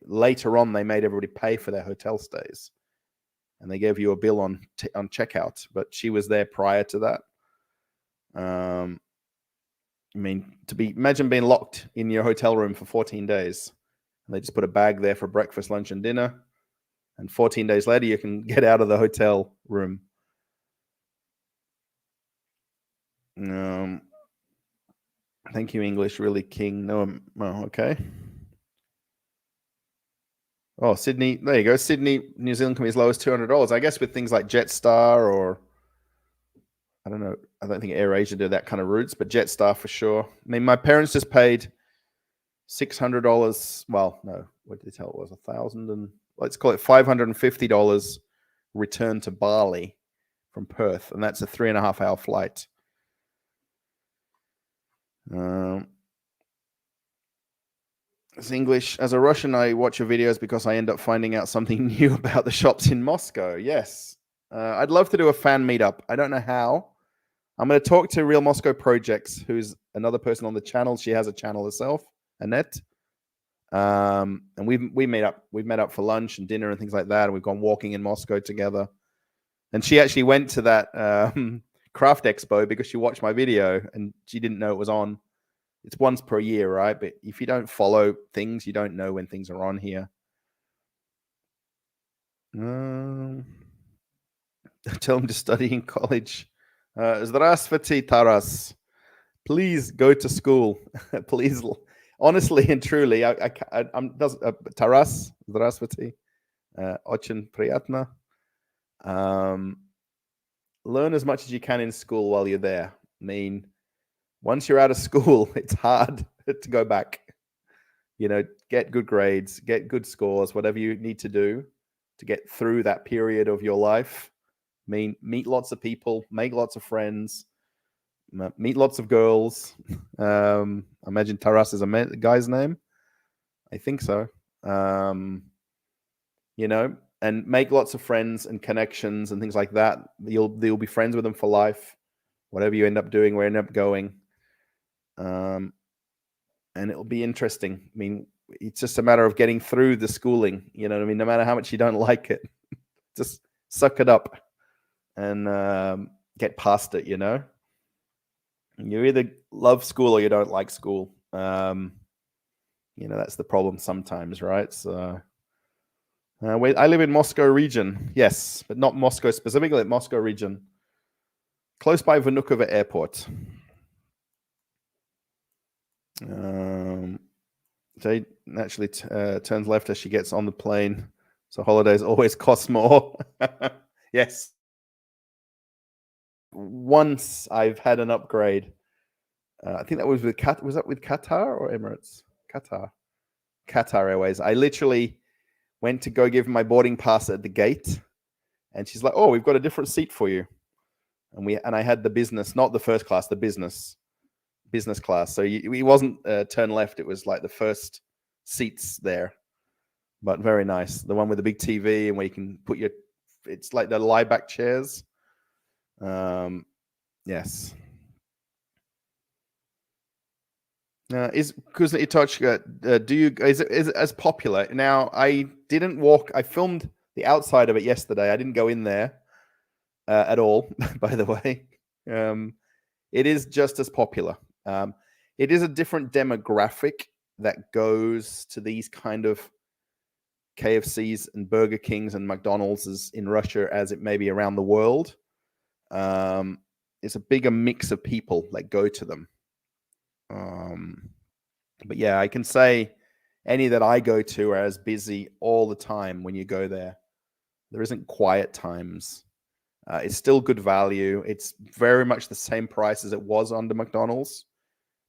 later on they made everybody pay for their hotel stays, and they gave you a bill on checkout. But she was there prior to that. I mean, imagine being locked in your hotel room for 14 days. And they just put a bag there for breakfast, lunch, and dinner. And 14 days later, you can get out of the hotel room. Thank you, English, really king. No, okay. Oh, Sydney. There you go. Sydney, New Zealand can be as low as $200. I guess with things like Jetstar or, I don't know. I don't think AirAsia do that kind of routes, but Jetstar for sure. I mean, my parents just paid $600. Well, no, what did they tell it was? $1,000 and let's call it $550 return to Bali from Perth, and that's a 3.5-hour flight. It's English. As a Russian, I watch your videos because I end up finding out something new about the shops in Moscow. Yes. I'd love to do a fan meetup. I don't know how. I'm going to talk to Real Moscow Projects, who's another person on the channel. She has a channel herself, Annette. And we met up. We've met up for lunch and dinner and things like that. And we've gone walking in Moscow together. And she actually went to that craft expo because she watched my video and she didn't know it was on. It's once per year, right? But if you don't follow things, you don't know when things are on here. Tell him to study in college. Здравствуйте, Taras. Please go to school. Please, honestly and truly, I'm Taras. Здравствуйте. Очень приятно. Learn as much as you can in school while you're there. I mean, once you're out of school, it's hard to go back. You know, get good grades, get good scores, whatever you need to do to get through that period of your life. I mean, meet lots of people, make lots of friends, meet lots of girls. Imagine Taras is a guy's name. I think so. You know, and make lots of friends and connections and things like that. You'll be friends with them for life, whatever you end up doing, where you end up going. And it'll be interesting. I mean, it's just a matter of getting through the schooling. You know what I mean? No matter how much you don't like it, just suck it up and get past it, you know? You either love school or you don't like school. You know, that's the problem sometimes, right? So I live in Moscow region. Yes, but not Moscow specifically, Moscow region. Close by Vnukovo Airport. Jade naturally turns left as she gets on the plane. So holidays always cost more. Yes. Once I've had an upgrade. I think that was with was that with Qatar or Emirates? Qatar Airways. I literally went to go give my boarding pass at the gate, and she's like, "Oh, we've got a different seat for you." And I had the business, not the first class, the business class. So it wasn't turn left; it was like the first seats there, but very nice. The one with the big TV and where you can put your, it's like the lie back chairs. Yes. Is Kuznetsov, is it as popular? Now, I filmed the outside of it yesterday. I didn't go in there at all, by the way. It is just as popular. It is a different demographic that goes to these kind of KFCs and Burger Kings and McDonald's in Russia as it may be around the world. It's a bigger mix of people that go to them. But yeah, I can say any that I go to are as busy all the time when you go there. There isn't quiet times. It's still good value. It's very much the same price as it was under McDonald's.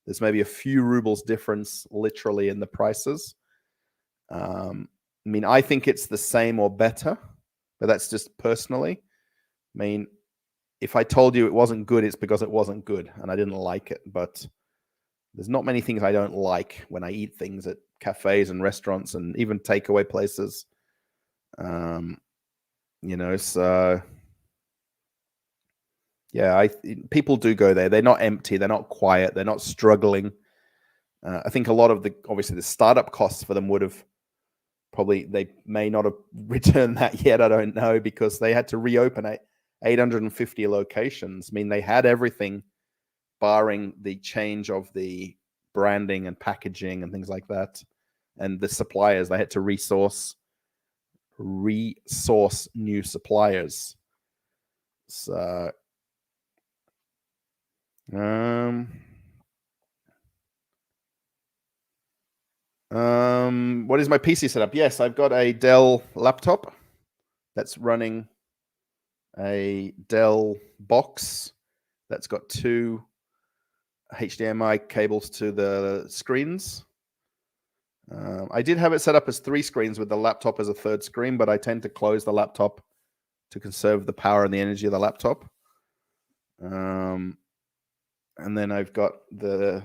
There's maybe a few rubles difference literally in the prices. I mean, I think it's the same or better, but that's just personally. I mean, if I told you it wasn't good, it's because it wasn't good and I didn't like it. But there's not many things I don't like when I eat things at cafes and restaurants and even takeaway places. You know, so yeah, people do go there. They're not empty. They're not quiet. They're not struggling. I think a lot of obviously the startup costs for them would have they may not have returned that yet. I don't know, because they had to reopen 850 locations. I mean, they had everything barring the change of the branding and packaging and things like that. And the suppliers, they had to resource new suppliers. So what is my PC setup? Yes, I've got a Dell laptop that's running a Dell box that's got two HDMI cables to the screens. I did have it set up as 3 screens with the laptop as a 3rd screen, but I tend to close the laptop to conserve the power and the energy of the laptop. And then I've got the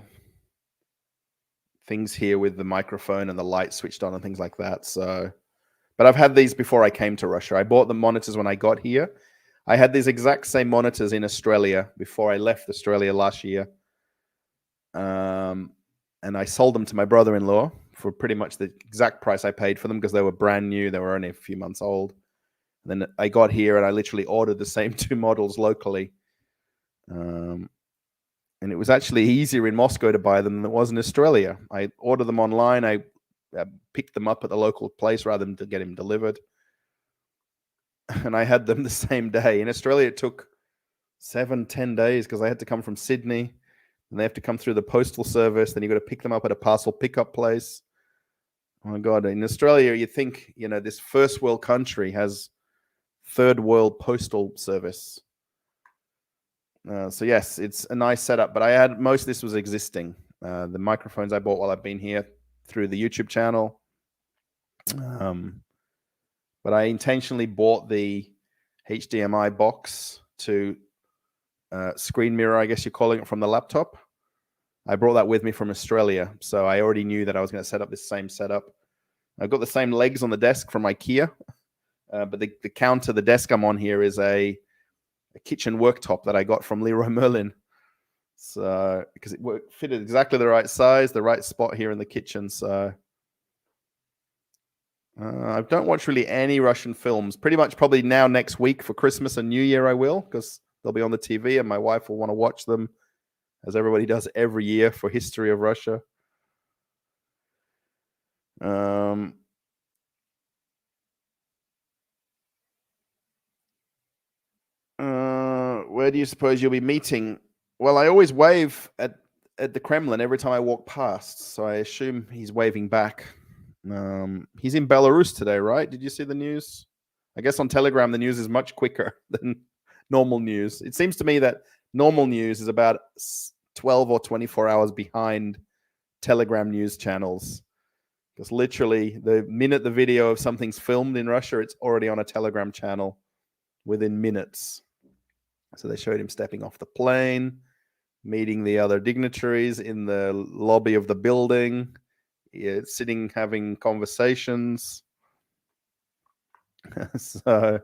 things here with the microphone and the light switched on and things like that. So, but I've had these before I came to Russia. I bought the monitors when I got here. I had these exact same monitors in Australia before I left Australia last year. And I sold them to my brother-in-law for pretty much the exact price I paid for them because they were brand new. They were only a few months old. And then I got here and I literally ordered the same 2 models locally. And it was actually easier in Moscow to buy them than it was in Australia. I ordered them online. I picked them up at the local place rather than to get them delivered. And I had them the same day. In Australia, it took 7-10 days because I had to come from Sydney. And they have to come through the postal service. Then you've got to pick them up at a parcel pickup place. Oh my God. In Australia, you think, this first world country has 3rd world postal service. So yes, it's a nice setup, but I had most of this was existing. The microphones I bought while I've been here through the YouTube channel. But I intentionally bought the HDMI box to screen mirror, I guess you're calling it, from the laptop. I brought that with me from Australia, so I already knew that I was going to set up this same setup. I've got the same legs on the desk from IKEA, but the counter, the desk I'm on here is a kitchen worktop that I got from Leroy Merlin. So because it fitted exactly the right size, the right spot here in the kitchen. So I don't watch really any Russian films. Pretty much probably now next week for Christmas and New Year I will, because they'll be on the TV and my wife will want to watch them, as everybody does every year for History of Russia. Where do you suppose you'll be meeting? Well, I always wave at the Kremlin every time I walk past, so I assume he's waving back. He's in Belarus today, right? Did you see the news? I guess on Telegram, the news is much quicker than normal news. It seems to me that normal news is about 12 or 24 hours behind Telegram news channels. Because literally, the minute the video of something's filmed in Russia, it's already on a Telegram channel within minutes. So they showed him stepping off the plane, meeting the other dignitaries in the lobby of the building, sitting, having conversations. So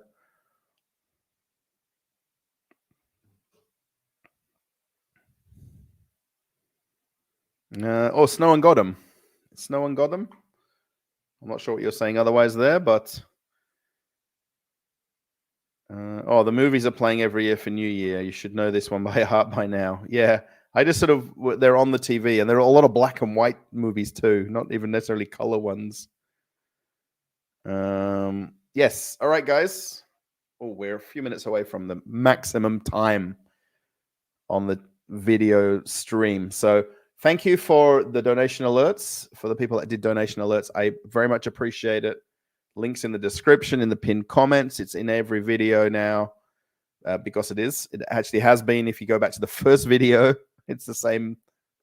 Snow and got him. Snow and got him. I'm not sure what you're saying otherwise there, but the movies are playing every year for New Year. You should know this one by heart by now. Yeah, I just sort of, they're on the TV, and there are a lot of black and white movies too, not even necessarily color ones. Yes. All right, guys. Oh, we're a few minutes away from the maximum time on the video stream. So thank you for the donation alerts, for the people that did donation alerts. I very much appreciate it. Links in the description, in the pinned comments. It's in every video now because it is. It actually has been. If you go back to the first video, it's the same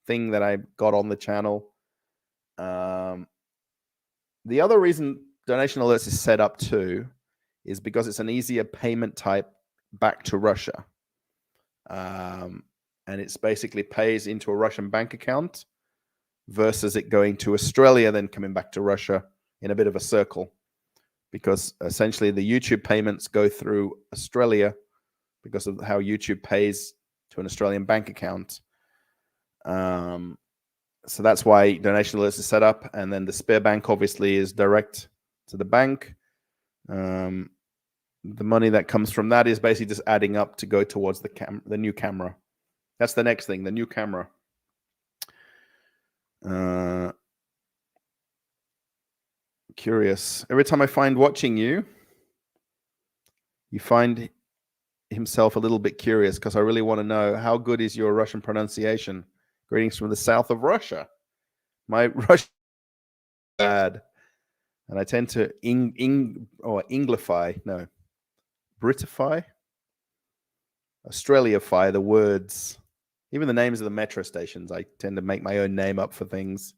thing that I got on the channel. The other reason donation alerts is set up too is because it's an easier payment type back to Russia. And it's basically pays into a Russian bank account versus it going to Australia, then coming back to Russia in a bit of a circle. Because essentially the YouTube payments go through Australia because of how YouTube pays to an Australian bank account. So that's why donation alerts is set up. And then the SberBank obviously is direct to the bank. The money that comes from that is basically just adding up to go towards the new camera. That's the next thing, the new camera. Curious. Every time I find watching you, you find himself a little bit curious, because I really want to know, how good is your Russian pronunciation? Greetings from the south of Russia. My Russian is bad, and I tend to Britify, Australiafy the words. Even the names of the metro stations, I tend to make my own name up for things.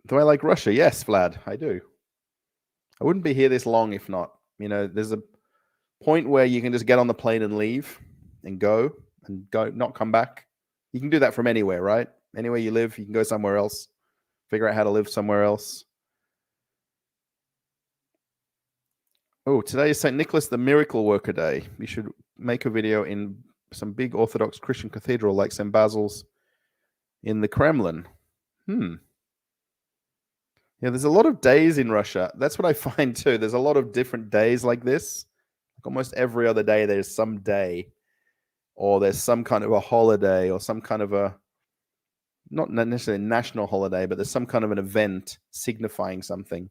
Do I like Russia? Yes, Vlad, I do. I wouldn't be here this long if not. There's a point where you can just get on the plane and leave and go, not come back. You can do that from anywhere, right? Anywhere you live, you can go somewhere else, figure out how to live somewhere else. Oh, today is St. Nicholas the Miracle Worker Day. We should make a video in some big Orthodox Christian cathedral like St. Basil's in the Kremlin. Yeah, there's a lot of days in Russia. That's what I find too. There's a lot of different days like this. Like almost every other day there's some day, or there's some kind of a holiday, or some kind of a, not necessarily a national holiday, but there's some kind of an event signifying something.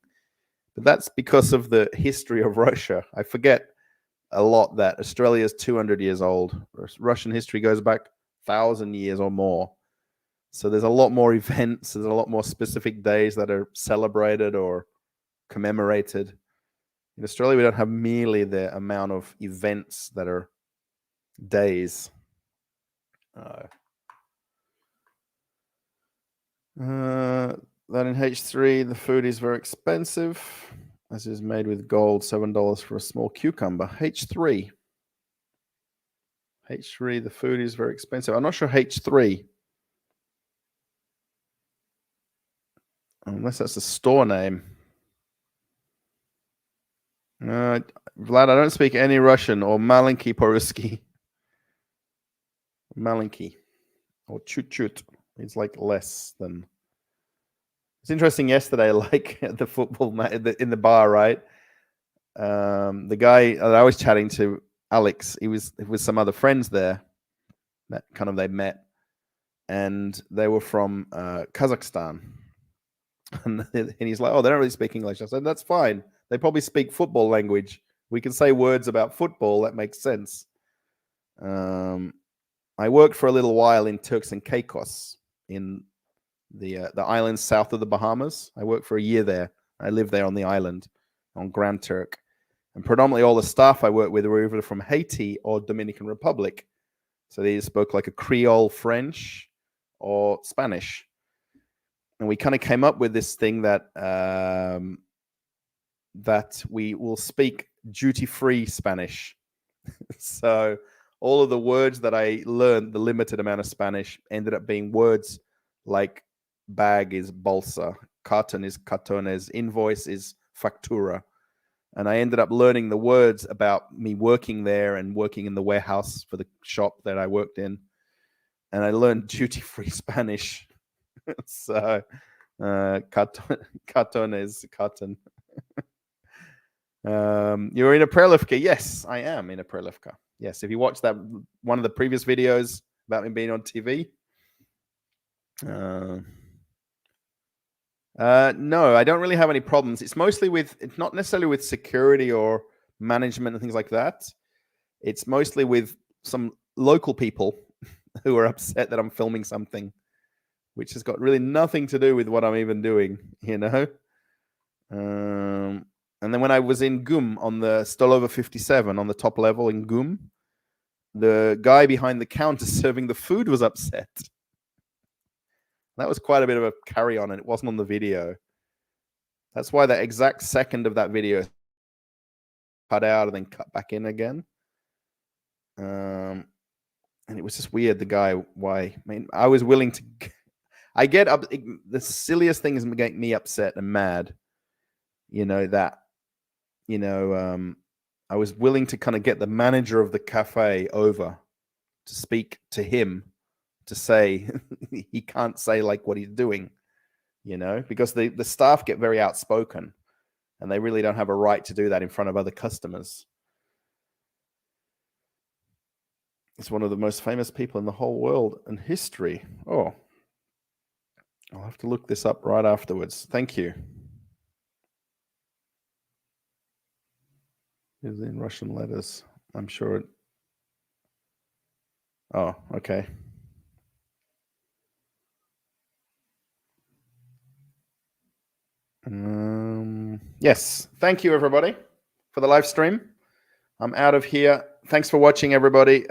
But that's because of the history of Russia. I forget a lot that Australia is 200 years old. Russian history goes back 1,000 years or more. So there's a lot more events. There's a lot more specific days that are celebrated or commemorated. In Australia, we don't have merely the amount of events that are days. That in H3, the food is very expensive, as is made with gold, $7 for a small cucumber. H3, the food is very expensive. I'm not sure H3, unless that's a store name. Vlad, I don't speak any Russian, or malenki po-ruski. Malenki, or chut-chut. It's like less than. It's interesting yesterday, like at the football in the bar, right? The guy that I was chatting to, Alex, he was with some other friends there that kind of they met, and they were from Kazakhstan. And he's like, oh, they don't really speak English. I said, that's fine. They probably speak football language. We can say words about football. That makes sense. I worked for a little while in Turks and Caicos, in the islands south of the Bahamas. I worked for a year there. I lived there on the island, on Grand Turk. And predominantly all the staff I worked with were either from Haiti or Dominican Republic. So they spoke like a Creole French or Spanish. And we kind of came up with this thing that that we will speak duty-free Spanish. So all of the words that I learned, the limited amount of Spanish, ended up being words like bag is bolsa, carton is cartones, invoice is factura. And I ended up learning the words about me working there and working in the warehouse for the shop that I worked in. And I learned duty-free Spanish. So carton is carton. You're in a prelivka. Yes, I am in a prelivka. Yes, if you watch that one of the previous videos about me being on TV. No, I don't really have any problems. It's not necessarily with security or management and things like that. It's mostly with some local people who are upset that I'm filming something, which has got really nothing to do with what I'm even doing, And then when I was in GUM on the Stolova 57 on the top level in GUM, the guy behind the counter serving the food was upset. That was quite a bit of a carry on, and it wasn't on the video. That's why that exact second of that video cut out and then cut back in again. And it was just weird, the guy, why. I mean, I was willing to. I get up. The silliest thing is getting me upset and mad. I was willing to kind of get the manager of the cafe over to speak to him, to say he can't say like what he's doing, because the staff get very outspoken and they really don't have a right to do that in front of other customers. It's one of the most famous people in the whole world and history. Oh, I'll have to look this up right afterwards. Thank you. Is in Russian letters. I'm sure it. Oh, okay. Yes. Thank you, everybody, for the live stream. I'm out of here. Thanks for watching, everybody.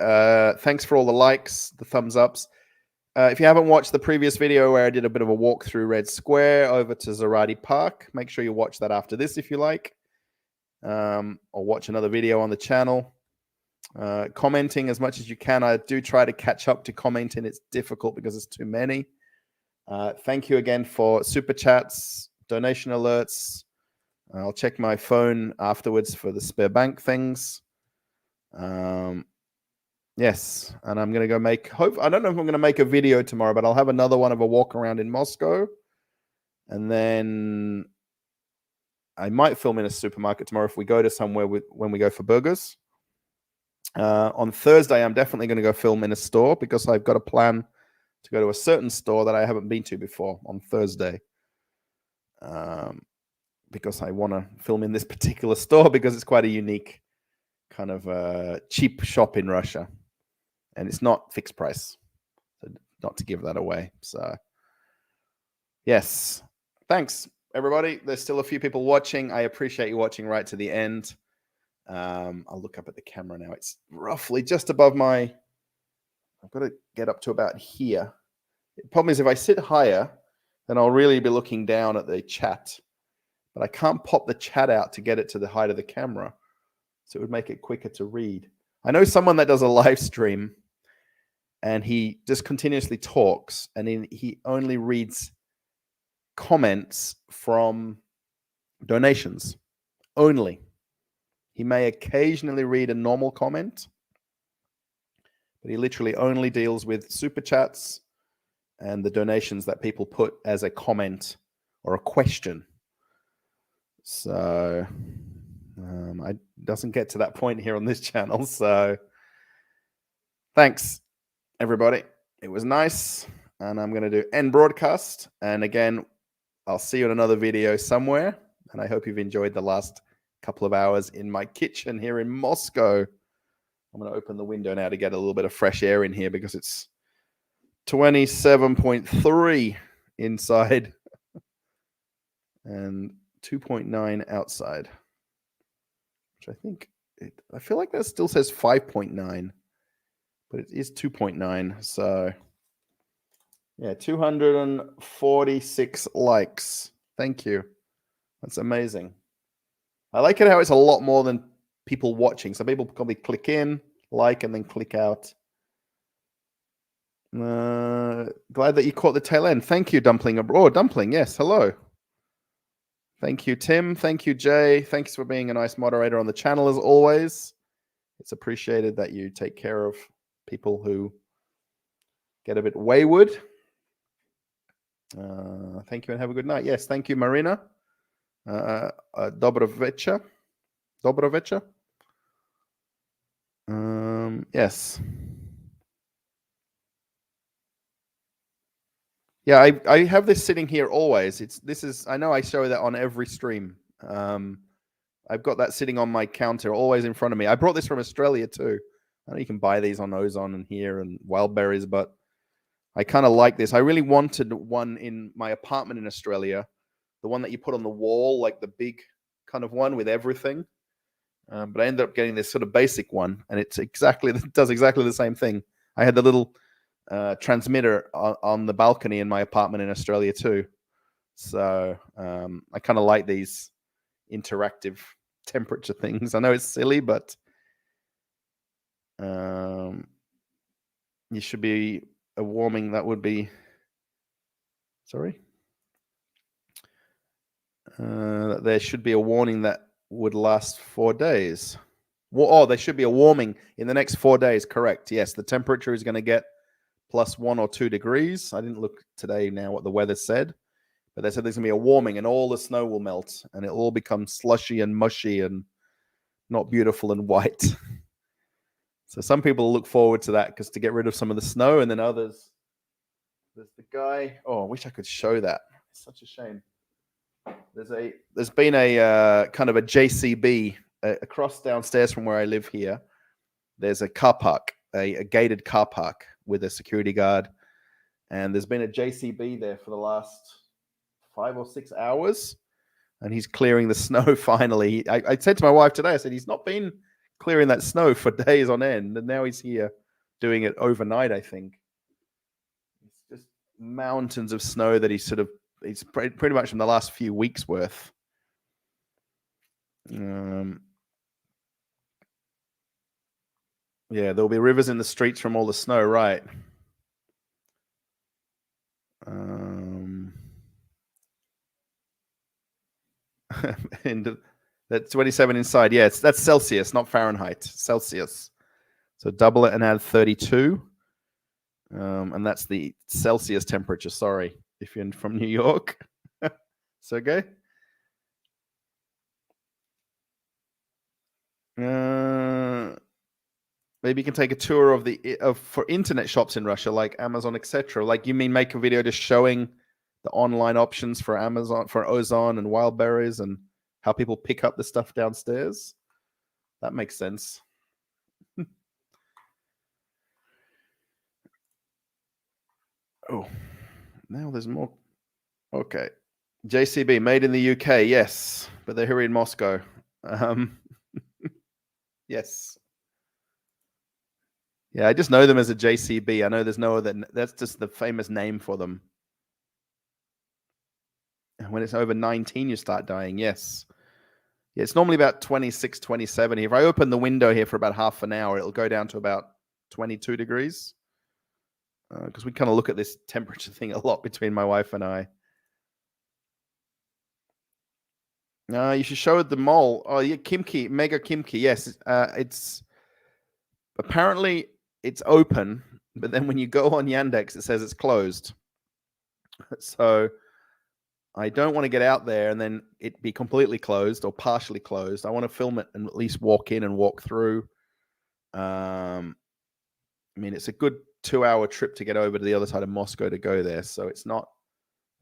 Thanks for all the likes, the thumbs ups. If you haven't watched the previous video where I did a bit of a walk through Red Square over to Zarati Park, make sure you watch that after this if you like, or watch another video on the channel. Commenting as much as you can. I do try to catch up to commenting. It's difficult because it's too many. Thank you again for super chats, donation alerts. I'll check my phone afterwards for the SberBank things. Yes, and I'm going to go I don't know if I'm going to make a video tomorrow, but I'll have another one of a walk around in Moscow. And then I might film in a supermarket tomorrow if we go to somewhere when we go for burgers. On Thursday, I'm definitely going to go film in a store because I've got a plan to go to a certain store that I haven't been to before on Thursday. Because I want to film in this particular store because it's quite a unique kind of cheap shop in Russia. And it's not fixed price. So not to give that away. So, yes. Thanks, everybody. There's still a few people watching. I appreciate you watching right to the end. I'll look up at the camera now. It's roughly just above I've got to get up to about here. The problem is if I sit higher, then I'll really be looking down at the chat. But I can't pop the chat out to get it to the height of the camera. So it would make it quicker to read. I know someone that does a live stream and he just continuously talks and he only reads comments from donations only. He may occasionally read a normal comment, but he literally only deals with super chats and the donations that people put as a comment or a question. So it doesn't get to that point here on this channel. So thanks, everybody. It was nice. And I'm going to do end broadcast. And again, I'll see you in another video somewhere. And I hope you've enjoyed the last couple of hours in my kitchen here in Moscow. I'm going to open the window now to get a little bit of fresh air in here because it's 27.3 inside and 2.9 outside, which I feel like that still says 5.9, but it is 2.9. So yeah, 246 likes. Thank you. That's amazing. I like it how it's a lot more than people watching. So people probably click in, like, and then click out. Glad that you caught the tail end. Thank you, Dumpling Abroad. Dumpling, yes, hello. Thank you, Tim. Thank you, Jay. Thanks for being a nice moderator on the channel as always. It's appreciated that you take care of people who get a bit wayward. Thank you and have a good night. Yes, thank you, Marina. Dobro večer. Dobro večer. Yes. Yeah, I have this sitting here always. I know I show that on every stream. I've got that sitting on my counter, always in front of me. I brought this from Australia too. I know you can buy these on Ozon and here and Wildberries, but I kind of like this. I really wanted one in my apartment in Australia, the one that you put on the wall, like the big kind of one with everything. But I ended up getting this sort of basic one, and it does exactly the same thing. I had the little transmitter on the balcony in my apartment in Australia too. So I kind of like these interactive temperature things. I know it's silly, but you should be a warming that would be there should be a warning that would last 4 days. There should be a warming in the next 4 days. Correct. Yes, the temperature is going to get plus 1 or 2 degrees. I didn't look today now what the weather said, but they said there's going to be a warming and all the snow will melt and it'll all become slushy and mushy and not beautiful and white. So some people look forward to that because to get rid of some of the snow, and then others. There's the guy. Oh, I wish I could show that. It's such a shame. There's been a kind of a JCB across downstairs from where I live here. There's a car park, a gated car park with a security guard, and there's been a JCB there for the last 5 or 6 hours, and he's clearing the snow finally. I said to my wife today, I said, he's not been clearing that snow for days on end, and now he's here doing it overnight, I think. It's just mountains of snow that it's pretty much from the last few weeks worth. Yeah, there'll be rivers in the streets from all the snow, right? And that's 27 inside. Yeah, that's Celsius, not Fahrenheit. Celsius. So double it and add 32. And that's the Celsius temperature. Sorry, if you're from New York. Sergey? Maybe you can take a tour for internet shops in Russia, like Amazon, etc. Like, you mean make a video just showing the online options for Amazon, for Ozon and Wildberries, and how people pick up the stuff downstairs? That makes sense. Oh, now there's more. Okay. JCB, made in the UK, yes, but they're here in Moscow. Yes. Yeah, I just know them as a JCB. I know there's no other. That's just the famous name for them. And when it's over 19, you start dying. Yes. Yeah, it's normally about 26, 27. If I open the window here for about half an hour, it'll go down to about 22 degrees. Because we kind of look at this temperature thing a lot between my wife and I. You should show the mall. Oh, yeah, Kimki, Mega Kimki. Yes, apparently it's open, but then when you go on Yandex, it says it's closed. So I don't want to get out there and then it be completely closed or partially closed. I want to film it and at least walk in and walk through. I mean, it's a good 2-hour trip to get over to the other side of Moscow to go there. So it's not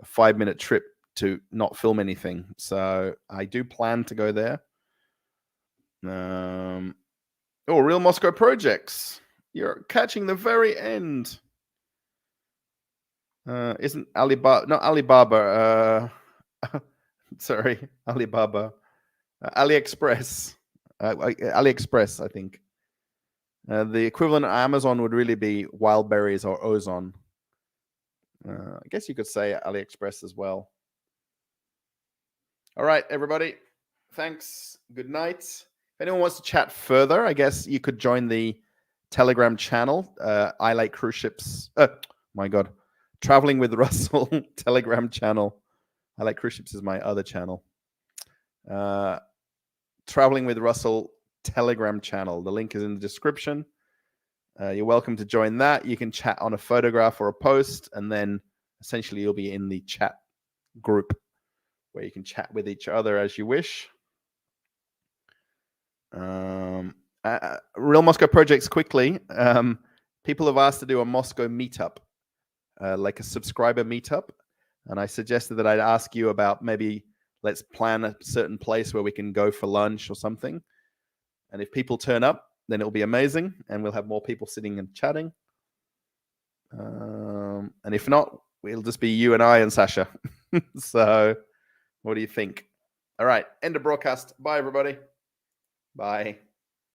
a 5-minute trip to not film anything. So I do plan to go there. Real Moscow projects. You're catching the very end. Isn't Alibaba, not Alibaba, sorry, Alibaba, AliExpress, AliExpress, I think. The equivalent of Amazon would really be Wildberries or Ozon. I guess you could say AliExpress as well. All right, everybody. Thanks. Good night. If anyone wants to chat further, I guess you could join the Telegram channel. I Like Cruise Ships. My God. Traveling with Russell Telegram channel. I Like Cruise Ships is my other channel. Traveling with Russell Telegram channel. The link is in the description. You're welcome to join that. You can chat on a photograph or a post, and then essentially you'll be in the chat group where you can chat with each other as you wish. Real Moscow projects quickly. People have asked to do a Moscow meetup, like a subscriber meetup. And I suggested that I'd ask you about maybe let's plan a certain place where we can go for lunch or something. And if people turn up, then it'll be amazing. And we'll have more people sitting and chatting. And if not, it'll just be you and I and Sasha. So what do you think? All right. End of broadcast. Bye, everybody. Bye.